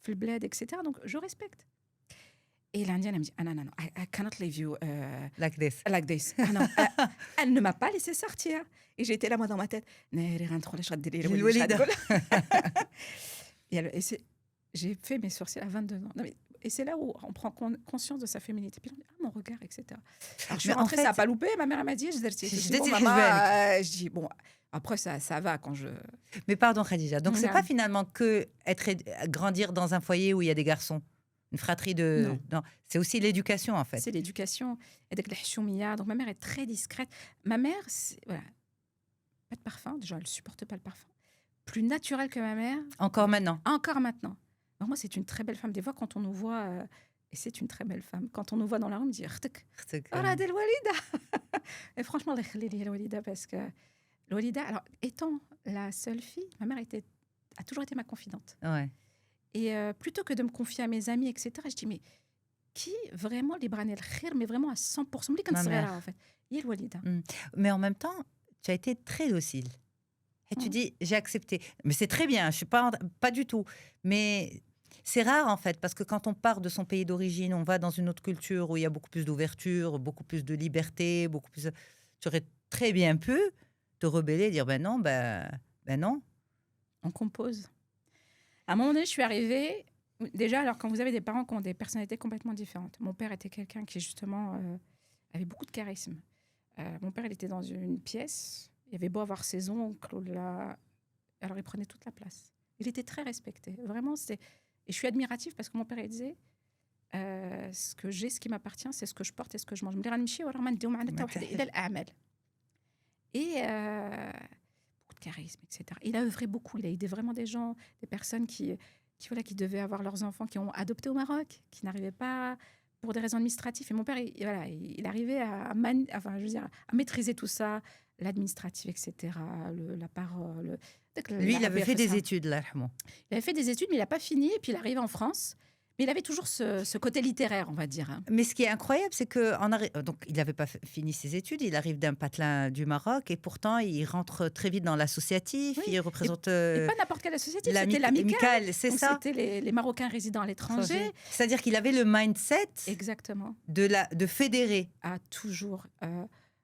في البلاد etc. Donc je respecte. Et l'indienne elle me dit ah non I cannot leave you Like this. like this. Ah non, elle ne m'a pas laissé sortir. Et j'étais là moi dans ma tête. ناري غندخل اش غدير لي الوالدة. J'ai fait mes sourcils à 22 ans. Non, mais, et c'est là où on prend conscience de sa féminité. Puis on dit, ah, mon regard, etc. Alors, je suis Mais en rentrée, ça fait- n'a pas loupé. Ma mère elle m'a dit, je Je dis, bon, dis, maman, je je dis, bon, après, ça va quand je... Mais pardon, Khadija. Donc, c'est Non. pas finalement que grandir dans un foyer où il y a des garçons, une fratrie de. Non. C'est aussi l'éducation, en fait. C'est l'éducation. Et donc, donc, ma mère est très discrète. Ma mère, voilà, pas de parfum. Déjà, elle supporte pas le parfum. Plus naturelle que ma mère. Encore maintenant. Encore maintenant. Alors, moi, c'est une très belle femme. Des fois, quand on nous voit... et c'est une très belle femme. Quand on nous voit dans la rue, on me dit "Khtek, ah, des Walida." Et franchement, Allah yakhli li Walida parce que Walida, alors étant la seule fille, ma mère a toujours été ma confidente. Ouais. Et plutôt que de me confier à mes amis, etc., je dis, mais qui vraiment les branel khir, mais vraiment à 100%, ملي كنت Ma صغيرة mère. en fait, هي الوالدة. Mais en même temps, tu as été très docile. Et tu dis, j'ai accepté. Mais c'est très bien, je suis pas du tout. Mais c'est rare en fait, parce que quand on part de son pays d'origine, on va dans une autre culture où il y a beaucoup plus d'ouverture, beaucoup plus de liberté, beaucoup plus. Tu aurais très bien pu te rebeller et dire, ben non. On compose. À un moment donné, je suis arrivée. Déjà, alors quand vous avez des parents qui ont des personnalités complètement différentes. Mon père était quelqu'un qui justement avait beaucoup de charisme. Mon père, il était dans une pièce. Il avait beau avoir ses oncles, alors il prenait toute la place. Il était très respecté. Vraiment, et je suis admirative parce que mon père, il disait ce que j'ai, ce qui m'appartient, c'est ce que je porte et ce que je mange. Et beaucoup de charisme, etc. Il a œuvré beaucoup. Il a aidé vraiment des gens, des personnes qui devaient avoir leurs enfants, qui ont adopté au Maroc, qui n'arrivaient pas pour des raisons administratives. Et mon père, il arrivait à maîtriser tout ça, l'administratif, etc., la parole. Lui, il avait fait des études, là. Il avait fait des études, mais il n'a pas fini. Et puis, il arrive en France. Mais il avait toujours ce côté littéraire, on va dire. Hein. Mais ce qui est incroyable, c'est donc il n'avait pas fini ses études, il arrive d'un patelin du Maroc et pourtant il rentre très vite dans l'associatif, Oui. il représente Et pas n'importe quelle associative, c'était l'amicale. C'est ça. C'était les Marocains résidant à l'étranger. C'est-à-dire qu'il avait le mindset Exactement. de fédérer. Ah, toujours.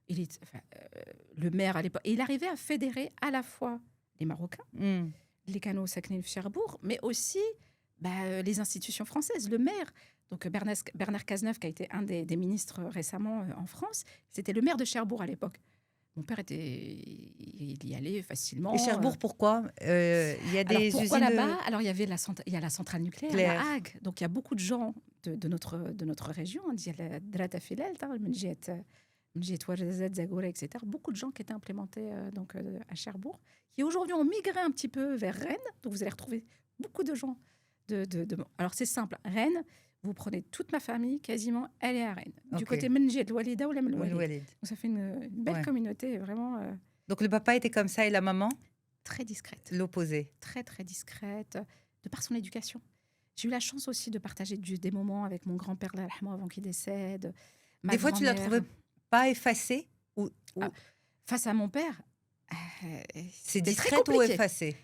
Le maire à l'époque. Et il arrivait à fédérer à la fois les Marocains, les canaux Saknin Cherbourg, mais aussi les institutions françaises, le maire. Donc Bernard Cazeneuve, qui a été un des ministres récemment en France, c'était le maire de Cherbourg à l'époque. Mon père il y allait facilement. Et Cherbourg, pourquoi il y a des pourquoi usines là-bas Alors il y avait il y a la centrale nucléaire, la Hague. Donc il y a beaucoup de gens de notre région, on dit la Drata Filel, etc. Beaucoup de gens qui étaient implémentés à Cherbourg, qui aujourd'hui ont migré un petit peu vers Rennes. Donc vous allez retrouver beaucoup de gens. Alors c'est simple, Rennes, vous prenez toute ma famille, quasiment, elle est à Rennes. Du côté Menjed, Walida ou la Walid. Donc ça fait une belle communauté, vraiment. Donc le papa était comme ça et la maman très discrète. L'opposé. Très, très discrète, de par son éducation. J'ai eu la chance aussi de partager des moments avec mon grand-père avant qu'il décède. Des fois, tu l'as trouvé pas effacé face à mon père, c'est discrète ou effacé?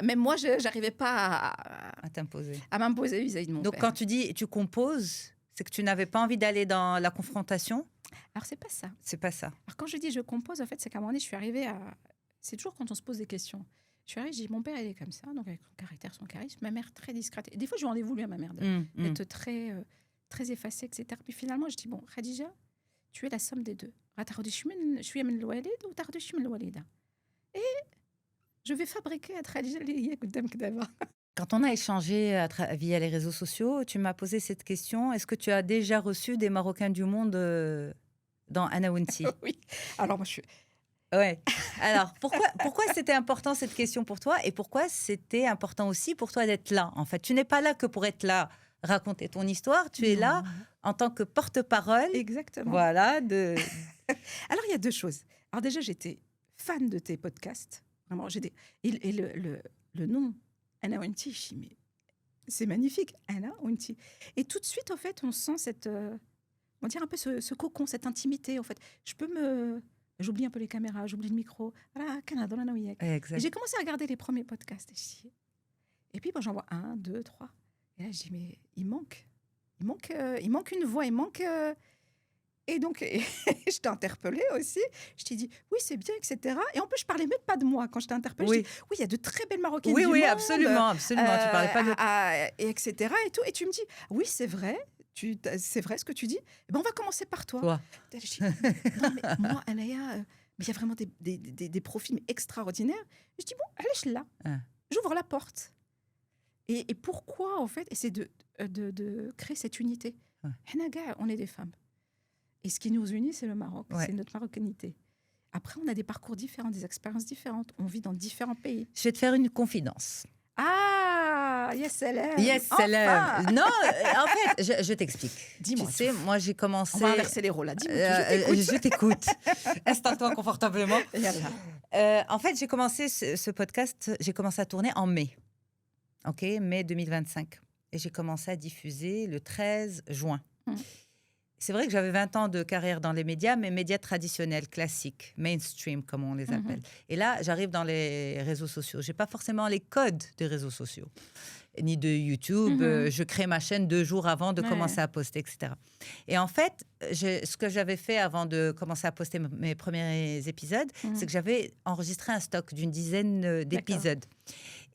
Même moi, je n'arrivais pas à t'imposer. À m'imposer vis-à-vis de mon père. Donc, quand tu dis tu composes, c'est que tu n'avais pas envie d'aller dans la confrontation? Alors, c'est pas ça. C'est pas ça. Alors, quand je dis je compose, en fait, c'est qu'à un moment donné, je suis arrivée à... C'est toujours quand on se pose des questions. Je suis arrivée, je dis, mon père, il est comme ça, donc avec son caractère, son charisme. Ma mère, très discrète. Et des fois, je lui en ai voulu à ma mère d'être très, très effacée, etc. Puis finalement, je dis, bon, Khadija, tu es la somme des deux. Et je vais fabriquer à Khadija Quand on a échangé via les réseaux sociaux, tu m'as posé cette question. Est-ce que tu as déjà reçu des Marocains du monde dans Anaounti? Oui. Alors, moi, je suis... Ouais. Alors, pourquoi c'était important cette question pour toi et pourquoi c'était important aussi pour toi d'être là? En fait, tu n'es pas là que pour être là, raconter ton histoire. Tu es là en tant que porte-parole. Exactement. Voilà. Alors, il y a deux choses. Alors déjà, j'étais fan de tes podcasts. Vraiment, et le nom Anaounti, je dis, mais c'est magnifique, Anaounti. Et tout de suite, en fait, on sent on dirait un peu ce cocon, cette intimité. En fait, j'oublie un peu les caméras, j'oublie le micro. Et j'ai commencé à regarder les premiers podcasts. Et puis, j'en vois 1, 2, 3. Et là, je dis, mais il manque une voix, il manque... Et donc, je t'ai interpellée aussi. Je t'ai dit, oui, c'est bien, etc. Et en plus, je parlais même pas de moi quand je t'ai interpellée. Oui. Je dis, oui, il y a de très belles Marocaines du monde. Oui, absolument. Tu parlais pas de... etc. Et tout. Et tu me dis, oui, c'est vrai. C'est vrai ce que tu dis. Eh ben, on va commencer par toi. Je dis, non, mais moi, Anaya, il y a vraiment des profils extraordinaires. Je dis, bon, allez, je suis là. J'ouvre la porte. Et pourquoi, en fait, et c'est de créer cette unité. On est des femmes. Et ce qui nous unit, c'est le Maroc, c'est notre marocanité. Après, on a des parcours différents, des expériences différentes. On vit dans différents pays. Je vais te faire une confidence. Ah, yes, salam. Yes, salam. Non, en fait, je t'explique. Dis-moi. Tu sais, moi, j'ai commencé... On va inverser les rôles, là. Dis-moi, je t'écoute. Installe-toi confortablement. En fait, j'ai commencé ce podcast, j'ai commencé à tourner en mai. ok, mai 2025. Et j'ai commencé à diffuser le 13 juin. Mm. C'est vrai que j'avais 20 ans de carrière dans les médias, mais médias traditionnels, classiques, mainstream, comme on les appelle. Et là, j'arrive dans les réseaux sociaux. Je n'ai pas forcément les codes des réseaux sociaux, ni de YouTube. Je crée ma chaîne 2 jours avant de commencer à poster, etc. Et en fait, ce que j'avais fait avant de commencer à poster mes premiers épisodes, c'est que j'avais enregistré un stock d'une dizaine d'épisodes.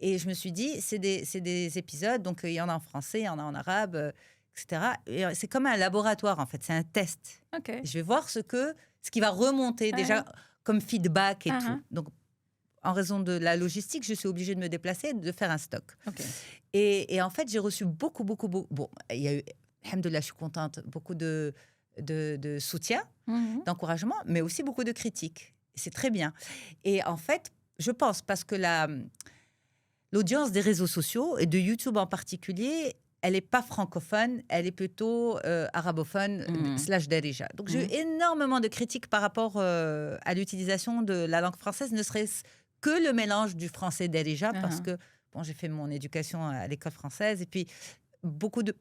Et je me suis dit, c'est des épisodes, donc il y en a en français, il y en a en arabe, etc. Et c'est comme un laboratoire, en fait, c'est un test. Okay. Je vais voir ce qui va remonter déjà comme feedback et tout. Donc, en raison de la logistique, je suis obligée de me déplacer et de faire un stock. Okay. Et en fait, j'ai reçu beaucoup. Bon, il y a eu, alhamdoulilah, je suis contente, beaucoup de soutien, d'encouragement, mais aussi beaucoup de critiques. C'est très bien. Et en fait, je pense, parce que l'audience des réseaux sociaux, et de YouTube en particulier, elle n'est pas francophone, elle est plutôt arabophone / darija. Donc, j'ai eu énormément de critiques par rapport à l'utilisation de la langue française, ne serait-ce que le mélange du français darija, parce que bon, j'ai fait mon éducation à l'école française, et puis beaucoup de...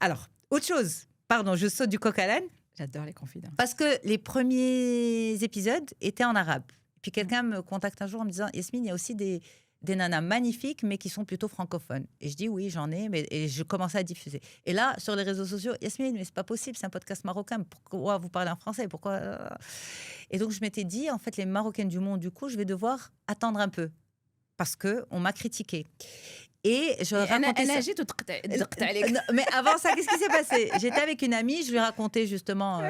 Alors, autre chose, pardon, je saute du coq à l'âne. J'adore les confidences. Parce que les premiers épisodes étaient en arabe. Puis quelqu'un me contacte un jour en me disant « Yasmine, il y a aussi des nanas magnifiques, mais qui sont plutôt francophones. » Et je dis « Oui, j'en ai. » Et je commençais à diffuser. Et là, sur les réseaux sociaux, « Yasmine, mais c'est pas possible, c'est un podcast marocain. Pourquoi vous parlez en français ? Pourquoi ?» Et donc, je m'étais dit, en fait, les Marocaines du monde, du coup, je vais devoir attendre un peu. Parce qu'on m'a critiqué. Et je racontais ça. Mais avant ça, qu'est-ce qui s'est passé ? J'étais avec une amie, je lui ai raconté justement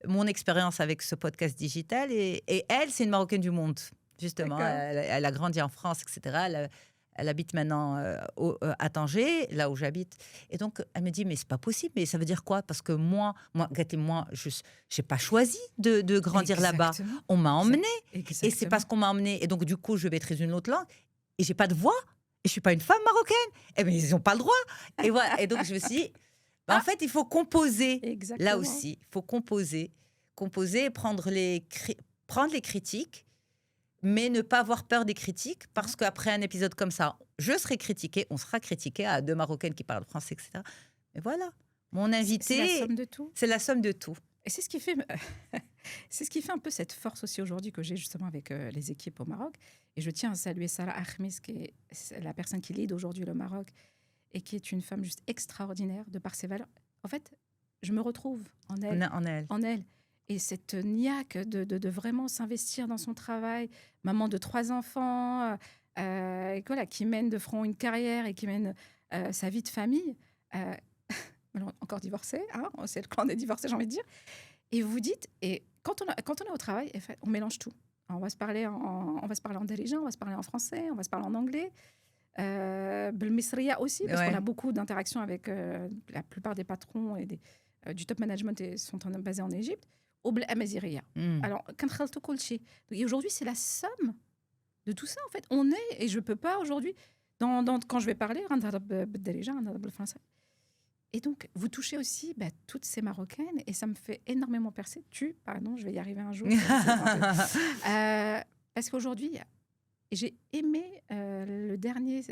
mon expérience avec ce podcast digital. Et elle, c'est une Marocaine du monde, justement. Elle a grandi en France, etc. Elle habite maintenant à Tanger, là où j'habite. Et donc, elle me dit, mais c'est pas possible. Mais ça veut dire quoi ? Parce que moi, je n'ai pas choisi de grandir là-bas. On m'a emmenée. Et c'est parce qu'on m'a emmenée. Et donc, du coup, je maîtrise une autre langue. Et j'ai pas de voix. Et je suis pas une femme marocaine. Eh bien, ils n'ont pas le droit. Et voilà. Et donc, je me suis dit, en fait, il faut composer. Exactement. Là aussi, il faut composer, prendre les critiques, mais ne pas avoir peur des critiques, parce qu'après un épisode comme ça, je serai critiquée, on sera critiqué à 2 Marocaines qui parlent français, etc. Mais voilà, mon invité, c'est la somme de tout. C'est la somme de tout. Et c'est ce qui fait, c'est ce qui fait un peu cette force aussi aujourd'hui que j'ai justement avec les équipes au Maroc. Et je tiens à saluer Sarah Ahmis, qui est la personne qui lead aujourd'hui le Maroc et qui est une femme juste extraordinaire de par ses valeurs. En fait, je me retrouve en elle. Et cette niaque de vraiment s'investir dans son travail, maman de 3 enfants, et voilà, qui mène de front une carrière et qui mène sa vie de famille. Encore divorcée, hein, c'est le clan des divorcés, j'ai envie de dire. Et vous dites, et quand on est au travail, on mélange tout. Alors, on va se parler en darija, on va se parler en français, on va se parler en anglais. Belmisria aussi, parce qu'on a beaucoup d'interactions avec la plupart des patrons et du top management sont basés en Égypte. Au Belamaziria. Alors, et aujourd'hui, c'est la somme de tout ça, en fait. On est, et je ne peux pas aujourd'hui, quand je vais parler, français. Et donc, vous touchez aussi toutes ces Marocaines, et ça me fait énormément percer. Pardon, je vais y arriver un jour. Parce qu'aujourd'hui, j'ai aimé le dernier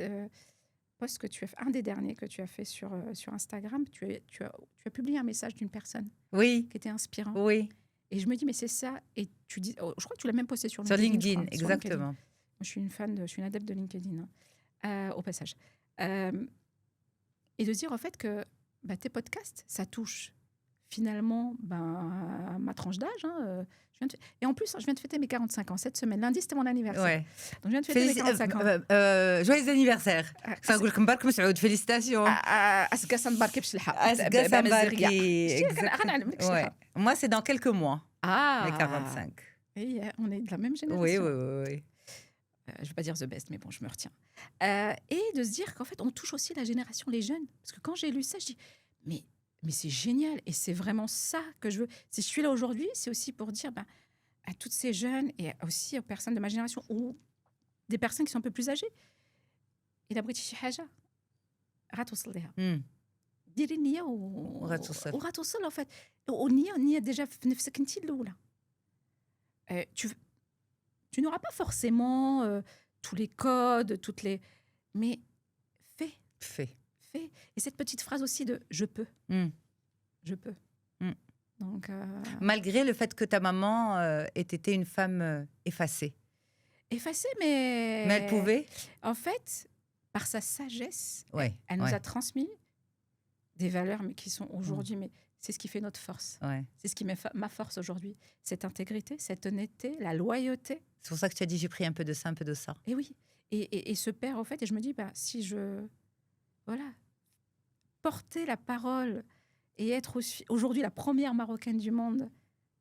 post que tu as fait, un des derniers que tu as fait sur Instagram. Tu as publié un message d'une personne qui était inspirant. Oui. Et je me dis, mais c'est ça. Et tu dis, je crois que tu l'as même posté sur LinkedIn. Exactement. Je suis je suis une adepte de LinkedIn, au passage. Et de dire, en fait, que tes podcasts, ça touche finalement à ma tranche d'âge. Et en plus, je viens de fêter mes 45 ans cette semaine. Lundi, c'était mon anniversaire. Ouais. Donc, je viens de fêter mes 45 ans. Joyeux anniversaire. Félicitations. Moi, c'est dans quelques mois. Les 45. Et on est de la même génération. Oui. Je ne vais pas dire the best, mais bon, je me retiens. Et de se dire qu'en fait, on touche aussi la génération, les jeunes. Parce que quand j'ai lu ça, je dis, mais c'est génial. Et c'est vraiment ça que je veux. Si je suis là aujourd'hui, c'est aussi pour dire à toutes ces jeunes et aussi aux personnes de ma génération ou des personnes qui sont un peu plus âgées. Et la British Haja, ratoussel ليها. ديري النية وغاتوصل en fait. والنية déjà في نفسك انت الأولى. Tu n'auras pas forcément tous les codes, mais Et cette petite phrase aussi de « je peux, je peux Mm. ». Donc, Malgré le fait que ta maman ait été une femme effacée. effacée, Mais elle mais pouvait. en fait, par sa sagesse, Ouais, elle nous ouais. a transmis des valeurs, mais qui sont aujourd'hui, mais c'est ce qui fait notre force. Ouais. C'est ce qui met ma force aujourd'hui. Cette intégrité, cette honnêteté, la loyauté. C'est pour ça que tu as dit j'ai pris un peu de ça, un peu de ça. Et oui. Et ce père, en fait, et je me dis, bah, si je. Voilà. Porter la parole et être aujourd'hui la première Marocaine du monde,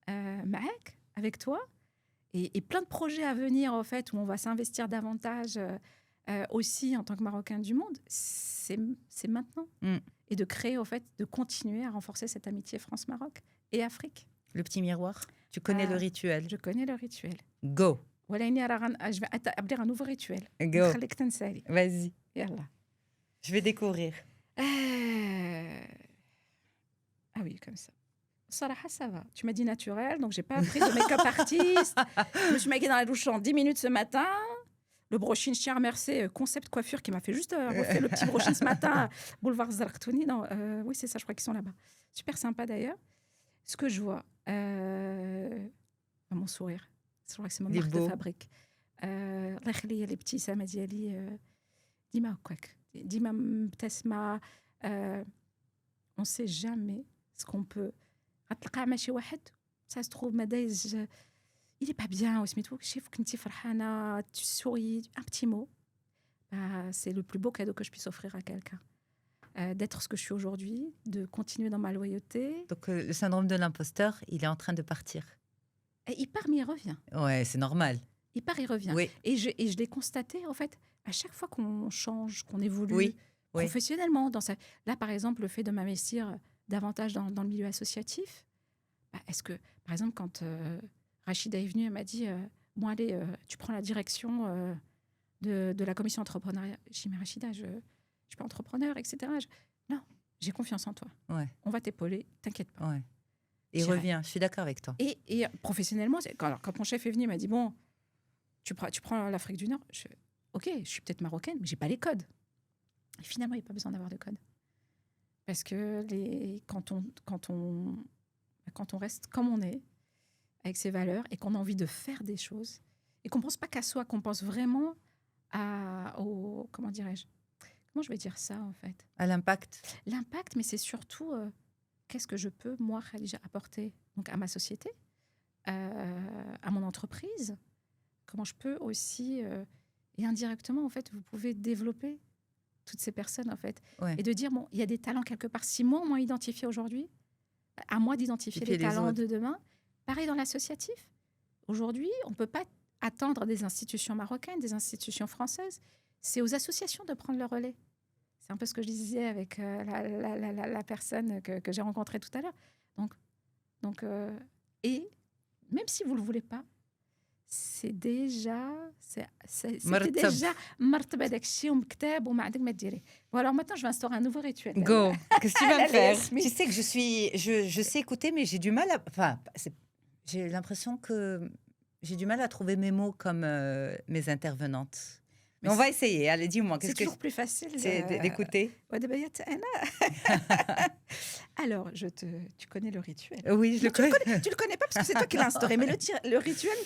Maëk, avec toi, et plein de projets à venir, en fait, où on va s'investir davantage aussi en tant que Marocaine du monde, c'est maintenant. Et de créer, en fait, de continuer à renforcer cette amitié France-Maroc et Afrique. Le petit miroir. Tu connais le rituel. Je connais le rituel. Go. Voilà, je vais établir un nouveau rituel. Go. Vas-y. Yallah. Je vais découvrir. Ah oui, comme ça. Sarah, ça va. Tu m'as dit naturel, donc j'ai pas pris de make-up artiste. Je me suis maquillée dans la douche en 10 minutes ce matin. Le brochine, je tiens à remercier Concept Coiffure qui m'a fait juste refaire le petit brochine ce matin, boulevard Zarqtouni. Non, oui, c'est ça, je crois qu'ils sont là-bas. Super sympa d'ailleurs. Ce que je vois, mon sourire, je crois que c'est mon marque de fabrique. Les petits Sama Diali, Dima Kwak, Dima Mtesma, on ne sait jamais ce qu'on peut. Ça se trouve, Madaïs, il n'est pas bien, tu souris, un petit mot. C'est le plus beau cadeau que je puisse offrir à quelqu'un. D'être ce que je suis aujourd'hui, de continuer dans ma loyauté. Donc le syndrome de l'imposteur, il est en train de partir. Et il part, mais il revient. Ouais, c'est normal. Il part, il revient. Oui. Et je l'ai constaté, en fait, à chaque fois qu'on change, qu'on évolue oui. professionnellement. Là, par exemple, le fait de m'investir davantage dans le milieu associatif, est-ce que, par exemple, quand Rachida est venue, elle m'a dit bon, allez, tu prends la direction de la commission entrepreneuriat. Je dis mais Rachida, je suis pas entrepreneur, etc. Non, j'ai confiance en toi. Ouais. On va t'épauler, t'inquiète pas. Ouais. Et reviens, je suis d'accord avec toi. Et professionnellement, quand mon chef est venu, il m'a dit bon, tu prends l'Afrique du Nord. Ok, je suis peut-être marocaine, mais j'ai pas les codes. Et finalement, il n'y a pas besoin d'avoir de code. Parce que quand on reste comme on est, avec ses valeurs, et qu'on a envie de faire des choses, et qu'on ne pense pas qu'à soi, qu'on pense vraiment comment dirais-je, comment je vais dire ça en fait, à l'impact. L'impact, mais c'est surtout qu'est-ce que je peux, moi, Khadija, apporter donc, à ma société, à mon entreprise, comment je peux aussi, et indirectement, en fait, vous pouvez développer toutes ces personnes, en fait, et de dire, bon, il y a des talents quelque part. Si moi, on m'a identifié aujourd'hui, à moi d'identifier les talents de demain. Pareil dans l'associatif. Aujourd'hui, on ne peut pas attendre des institutions marocaines, des institutions françaises. C'est aux associations de prendre le relais. C'est un peu ce que je disais avec la personne que j'ai rencontrée tout à l'heure. Et même si vous ne le voulez pas, c'était déjà martaba dakchi ومكتاب وما عندك ما ديري. Bon, alors maintenant je vais instaurer un nouveau rituel. Go. Qu'est-ce que tu vas me faire? Tu sais que je sais écouter, mais j'ai du mal à. Enfin, j'ai l'impression que j'ai du mal à trouver mes mots comme mes intervenantes. Mais on va essayer. Allez, dis-moi. C'est toujours plus facile d'écouter. Alors, tu connais le rituel. Oui, je le connais. Tu le connais pas parce que c'est toi qui l'as instauré. Mais le rituel,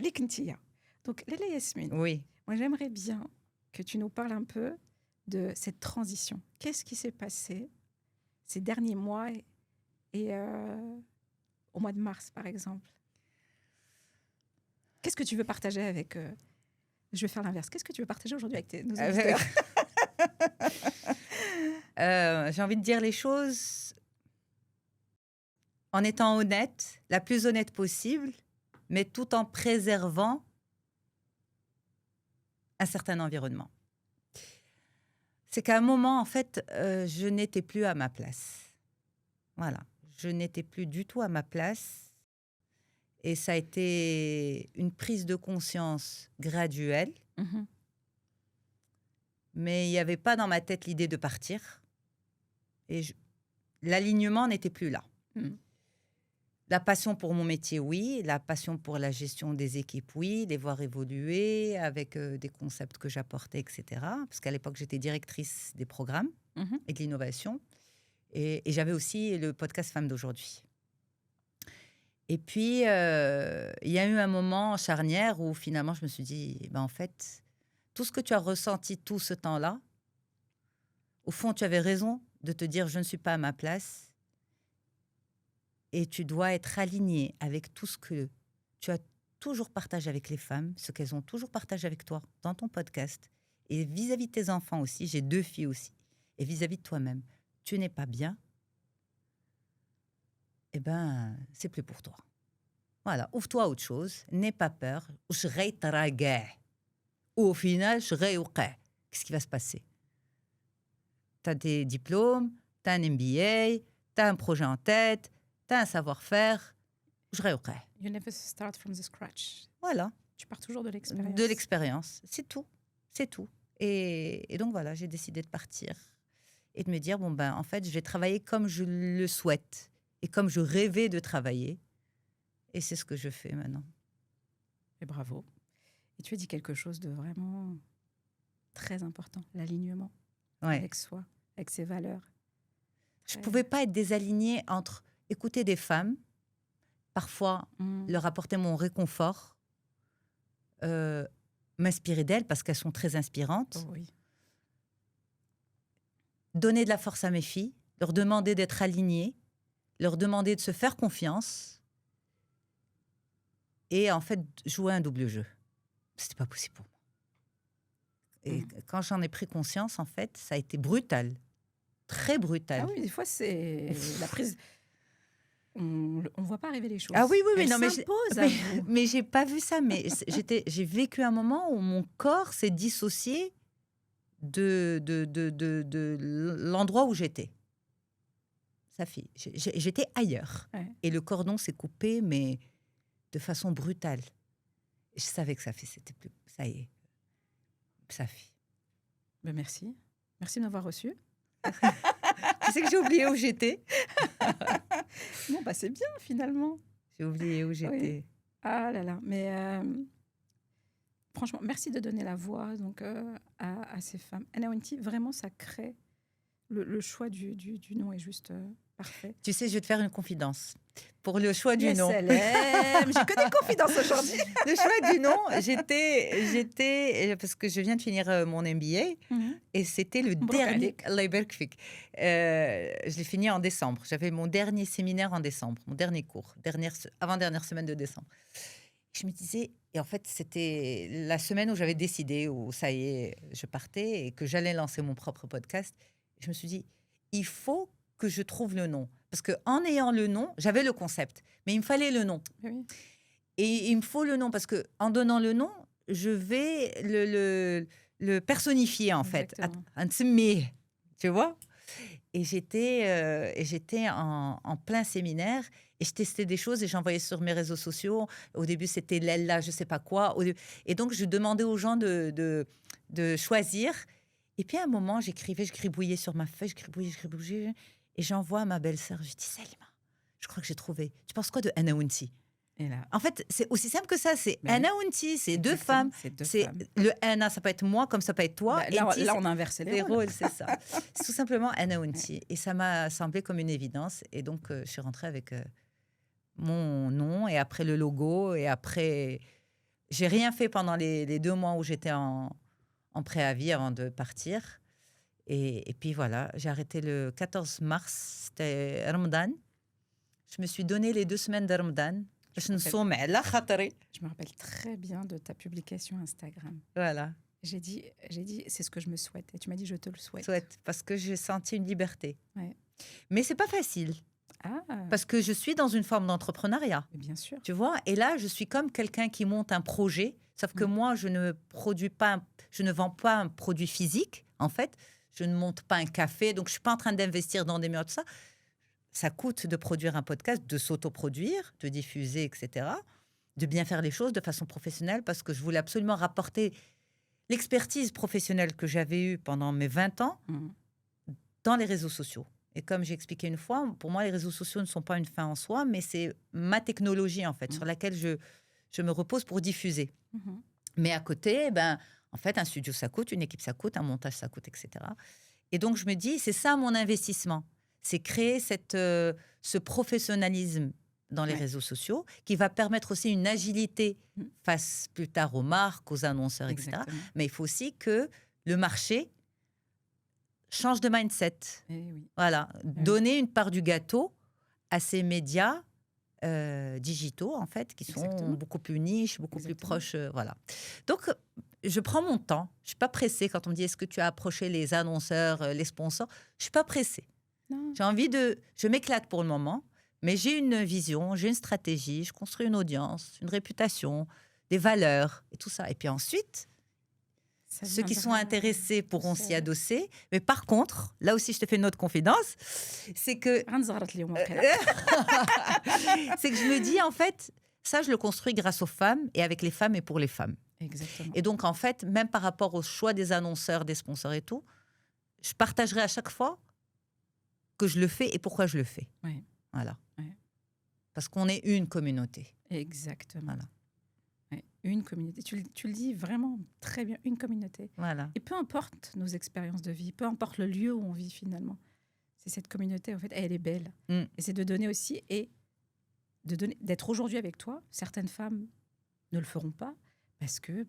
les Kintiya. Donc, Léla Yasmine. Oui. Moi, j'aimerais bien que tu nous parles un peu de cette transition. Qu'est-ce qui s'est passé ces derniers mois et au mois de mars, par exemple? Qu'est-ce que tu veux partager avec... Je vais faire l'inverse. Qu'est-ce que tu veux partager aujourd'hui avec nos auditeurs? J'ai envie de dire les choses en étant honnête, la plus honnête possible, mais tout en préservant un certain environnement. C'est qu'à un moment, en fait, je n'étais plus à ma place. Voilà. Je n'étais plus du tout à ma place. Et ça a été une prise de conscience graduelle. Mm-hmm. Mais il n'y avait pas dans ma tête l'idée de partir. Et l'alignement n'était plus là. Mm. La passion pour mon métier, oui. La passion pour la gestion des équipes, oui. Les voir évoluer avec des concepts que j'apportais, etc. Parce qu'à l'époque, j'étais directrice des programmes. et de l'innovation. Et j'avais aussi le podcast Femmes d'aujourd'hui. Et puis, il y a eu un moment charnière où finalement, je me suis dit, en fait, tout ce que tu as ressenti tout ce temps-là, au fond, tu avais raison de te dire, je ne suis pas à ma place. Et tu dois être aligné avec tout ce que tu as toujours partagé avec les femmes, ce qu'elles ont toujours partagé avec toi dans ton podcast. Et vis-à-vis de tes enfants aussi, j'ai 2 filles aussi. Et vis-à-vis de toi-même, tu n'es pas bien, eh ben, c'est plus pour toi. Voilà, ouvre-toi à autre chose, n'aie pas peur. Ou au final, qu'est-ce qui va se passer? Tu as des diplômes, tu as un MBA, tu as un projet en tête, tu as un savoir-faire. You never start from the scratch. Voilà, Tu pars toujours de l'expérience. de l'expérience, c'est tout. C'est tout. Et donc voilà, j'ai décidé de partir et de me dire, en fait, je vais travailler comme je le souhaite et comme je rêvais de travailler. Et c'est ce que je fais maintenant. Et bravo. Et tu as dit quelque chose de vraiment très important, l'alignement avec soi, avec ses valeurs. Je ne pouvais pas être désalignée entre écouter des femmes, parfois leur apporter mon réconfort, m'inspirer d'elles parce qu'elles sont très inspirantes, donner de la force à mes filles, leur demander d'être alignées, leur demander de se faire confiance et en fait jouer un double jeu. C'était pas possible pour moi. Et quand j'en ai pris conscience, en fait, ça a été brutal, très brutal. Ah oui, des fois c'est la prise. On voit pas arriver les choses. Ah oui, non, mais j'ai pas vu ça. Mais j'ai vécu un moment où mon corps s'est dissocié de l'endroit où j'étais. J'étais ailleurs. Ouais. Et le cordon s'est coupé, mais de façon brutale. Et je savais que c'était plus. Ça y est. Ça fait. Ben merci. Merci de m'avoir reçu. Tu sais que j'ai oublié où j'étais. Non, c'est bien finalement. J'ai oublié où j'étais. Oui. Ah là là. Mais franchement, merci de donner la voix donc, à ces femmes. Ana Wenti, vraiment, ça crée. Le choix du nom est juste parfait. Tu sais, je vais te faire une confidence. Pour le choix du nom. J'ai que des confidences aujourd'hui. Le choix du nom, j'étais parce que je viens de finir mon MBA et c'était le dernier. Je l'ai fini en décembre. J'avais mon dernier séminaire en décembre, mon dernier cours, avant-dernière semaine de décembre. Je me disais, et en fait, c'était la semaine où j'avais décidé, où ça y est, je partais et que j'allais lancer mon propre podcast. Je me suis dit, il faut que je trouve le nom. Parce qu'en ayant le nom, j'avais le concept, mais il me fallait le nom. Oui. Et il me faut le nom, parce qu'en donnant le nom, je vais le personnifier, en fait. Tu vois? Et j'étais en plein séminaire, et je testais des choses, et j'envoyais sur mes réseaux sociaux. Au début, c'était Lella, je ne sais pas quoi. Et donc, je demandais aux gens de choisir. Et puis, à un moment, je gribouillais sur ma feuille, je gribouillais. Et j'envoie à ma belle-sœur, je dis, Salima, je crois que j'ai trouvé. Tu penses quoi de Ana Wenti? Et là, en fait, c'est aussi simple que ça. C'est Ana Wenti, c'est 2 femmes. C'est le Ana, ça peut être moi, comme ça peut être toi. Là, on a inversé les rôles. C'est ça. C'est tout simplement Ana Wenti. Et ça m'a semblé comme une évidence. Et donc, je suis rentrée avec mon nom et après le logo. Et après, j'ai rien fait pendant les 2 mois où j'étais en préavis avant de partir. Et puis voilà, j'ai arrêté le 14 mars, c'était Ramadan. Je me suis donné les 2 semaines de Ramadan. Je me rappelle très bien de ta publication Instagram. Voilà. J'ai dit, c'est ce que je me souhaite. Et tu m'as dit, je te le souhaite. Parce que j'ai senti une liberté. Ouais. Mais c'est pas facile. Parce que je suis dans une forme d'entrepreneuriat. Bien sûr. Tu vois? Et là, je suis comme quelqu'un qui monte un projet. Sauf que moi, je ne vends pas un produit physique, en fait. Je ne monte pas un café, donc je ne suis pas en train d'investir dans des murs, tout ça. Ça coûte de produire un podcast, de s'autoproduire, de diffuser, etc. De bien faire les choses de façon professionnelle, parce que je voulais absolument rapporter l'expertise professionnelle que j'avais eue pendant mes 20 ans dans les réseaux sociaux. Et comme j'ai expliqué une fois, pour moi, les réseaux sociaux ne sont pas une fin en soi, mais c'est ma technologie, en fait, sur laquelle je me repose pour diffuser. Mais à côté, en fait, un studio, ça coûte, une équipe, ça coûte, un montage, ça coûte, etc. Et donc, je me dis, c'est ça mon investissement. C'est créer ce professionnalisme dans les Ouais. réseaux sociaux qui va permettre aussi une agilité Mm. face plus tard aux marques, aux annonceurs, etc. Exactement. Mais il faut aussi que le marché change de mindset. Eh oui. Voilà. Donner une part du gâteau à ces médias digitaux, en fait, qui sont Exactement. beaucoup plus niches, beaucoup plus Exactement. proches. Voilà. Donc, je prends mon temps. Je ne suis pas pressée quand on me dit est-ce que tu as approché les annonceurs, les sponsors. Je ne suis pas pressée. Non. J'ai envie de... Je m'éclate pour le moment, mais j'ai une vision, j'ai une stratégie, je construis une audience, une réputation, des valeurs et tout ça. Et puis ensuite, Ça ceux qui sont viendra intéressés tout pourront s'y seul. adosser. Mais par contre, là aussi, je te fais une autre confidence, c'est que غنزغرط اليوم وقيلا. c'est que je me dis, en fait, ça, je le construis grâce aux femmes et avec les femmes et pour les femmes. Exactement. Et donc, en fait, même par rapport au choix des annonceurs, des sponsors et tout, je partagerai à chaque fois que je le fais et pourquoi je le fais. Ouais. Voilà. Ouais. Parce qu'on est une communauté. Exactement. Voilà. Ouais. Une communauté. Tu le dis vraiment très bien, une communauté. Voilà. Et peu importe nos expériences de vie, peu importe le lieu où on vit finalement, c'est cette communauté, en fait, elle est belle. Mm. Et c'est de donner aussi, et de donner, d'être aujourd'hui avec toi. Certaines femmes ne le feront pas parce que,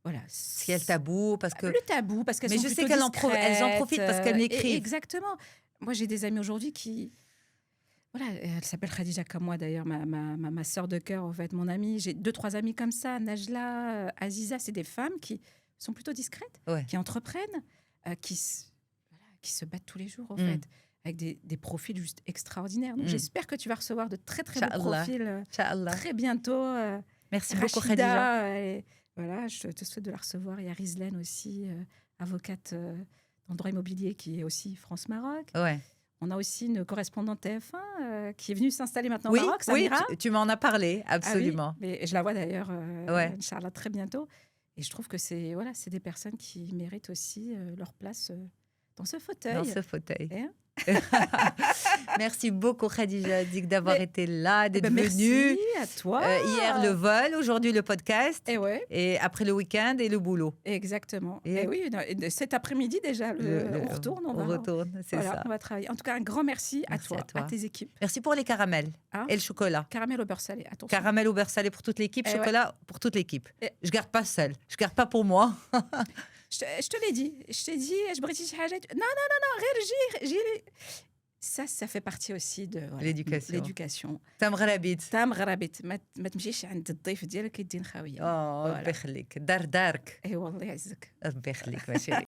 voilà. Parce qu'il y a le tabou, parce que... Le tabou, parce qu'elles Mais sont je sais plutôt qu'elles en discrètes, profitent parce qu'elles m'écrivent. Exactement. Moi, j'ai des amies aujourd'hui qui... Voilà, elle s'appelle Khadija comme moi d'ailleurs, ma sœur de cœur, en fait, mon amie. J'ai 2-3 amies comme ça, Najla, Aziza, c'est des femmes qui sont plutôt discrètes, Ouais. qui entreprennent, qui se battent tous les jours, en Mm. fait, avec des profils juste extraordinaires. Donc, Mm. j'espère que tu vas recevoir de très, très beaux Inch'Allah. profils Inch'Allah. très bientôt. Merci beaucoup, Khadija. Rachida, voilà, je te souhaite de la recevoir. Il y a Rizlen aussi, avocate dans le droit immobilier, qui est aussi France-Maroc. Ouais. On a aussi une correspondante TF1 qui est venue s'installer maintenant Oui, au Maroc, oui, Samira. tu m'en as parlé, Ah oui, absolument. mais je la vois d'ailleurs, Ouais. Inch'Allah, très bientôt. Et je trouve que c'est des personnes qui méritent aussi leur place dans ce fauteuil. Dans ce fauteuil. Hein. Merci beaucoup, Khadija Zik, d'avoir Mais- été là, d'être Merci venue. à toi. Hier, le vol, aujourd'hui, le podcast. Et ouais, Et après le week-end et le boulot. exactement. Et- Et oui, cet après-midi déjà, on retourne. On retourne, c'est Voilà, ça. on va travailler. En tout cas, un grand merci, Merci à à toi. tes équipes. Merci pour les caramels Hein. et le chocolat. Caramel au beurre salé, attention. Caramel au beurre salé pour toute l'équipe, Eh chocolat pour toute l'équipe. Et- Je garde pas seule, je garde pas pour moi. Je te l'ai dit. Je t'ai dit, je بغيتي شي حاجة. Non, غير جي. Ça fait partie aussi de voilà, L'éducation. l'éducation. تمغربيت. تا مغربيت ما تمشيش عند الضيف ديالك يدين خاويه. اه Voilà. ربي يخليك دار دارك اي والله يعزك. ربي يخليك ما شيري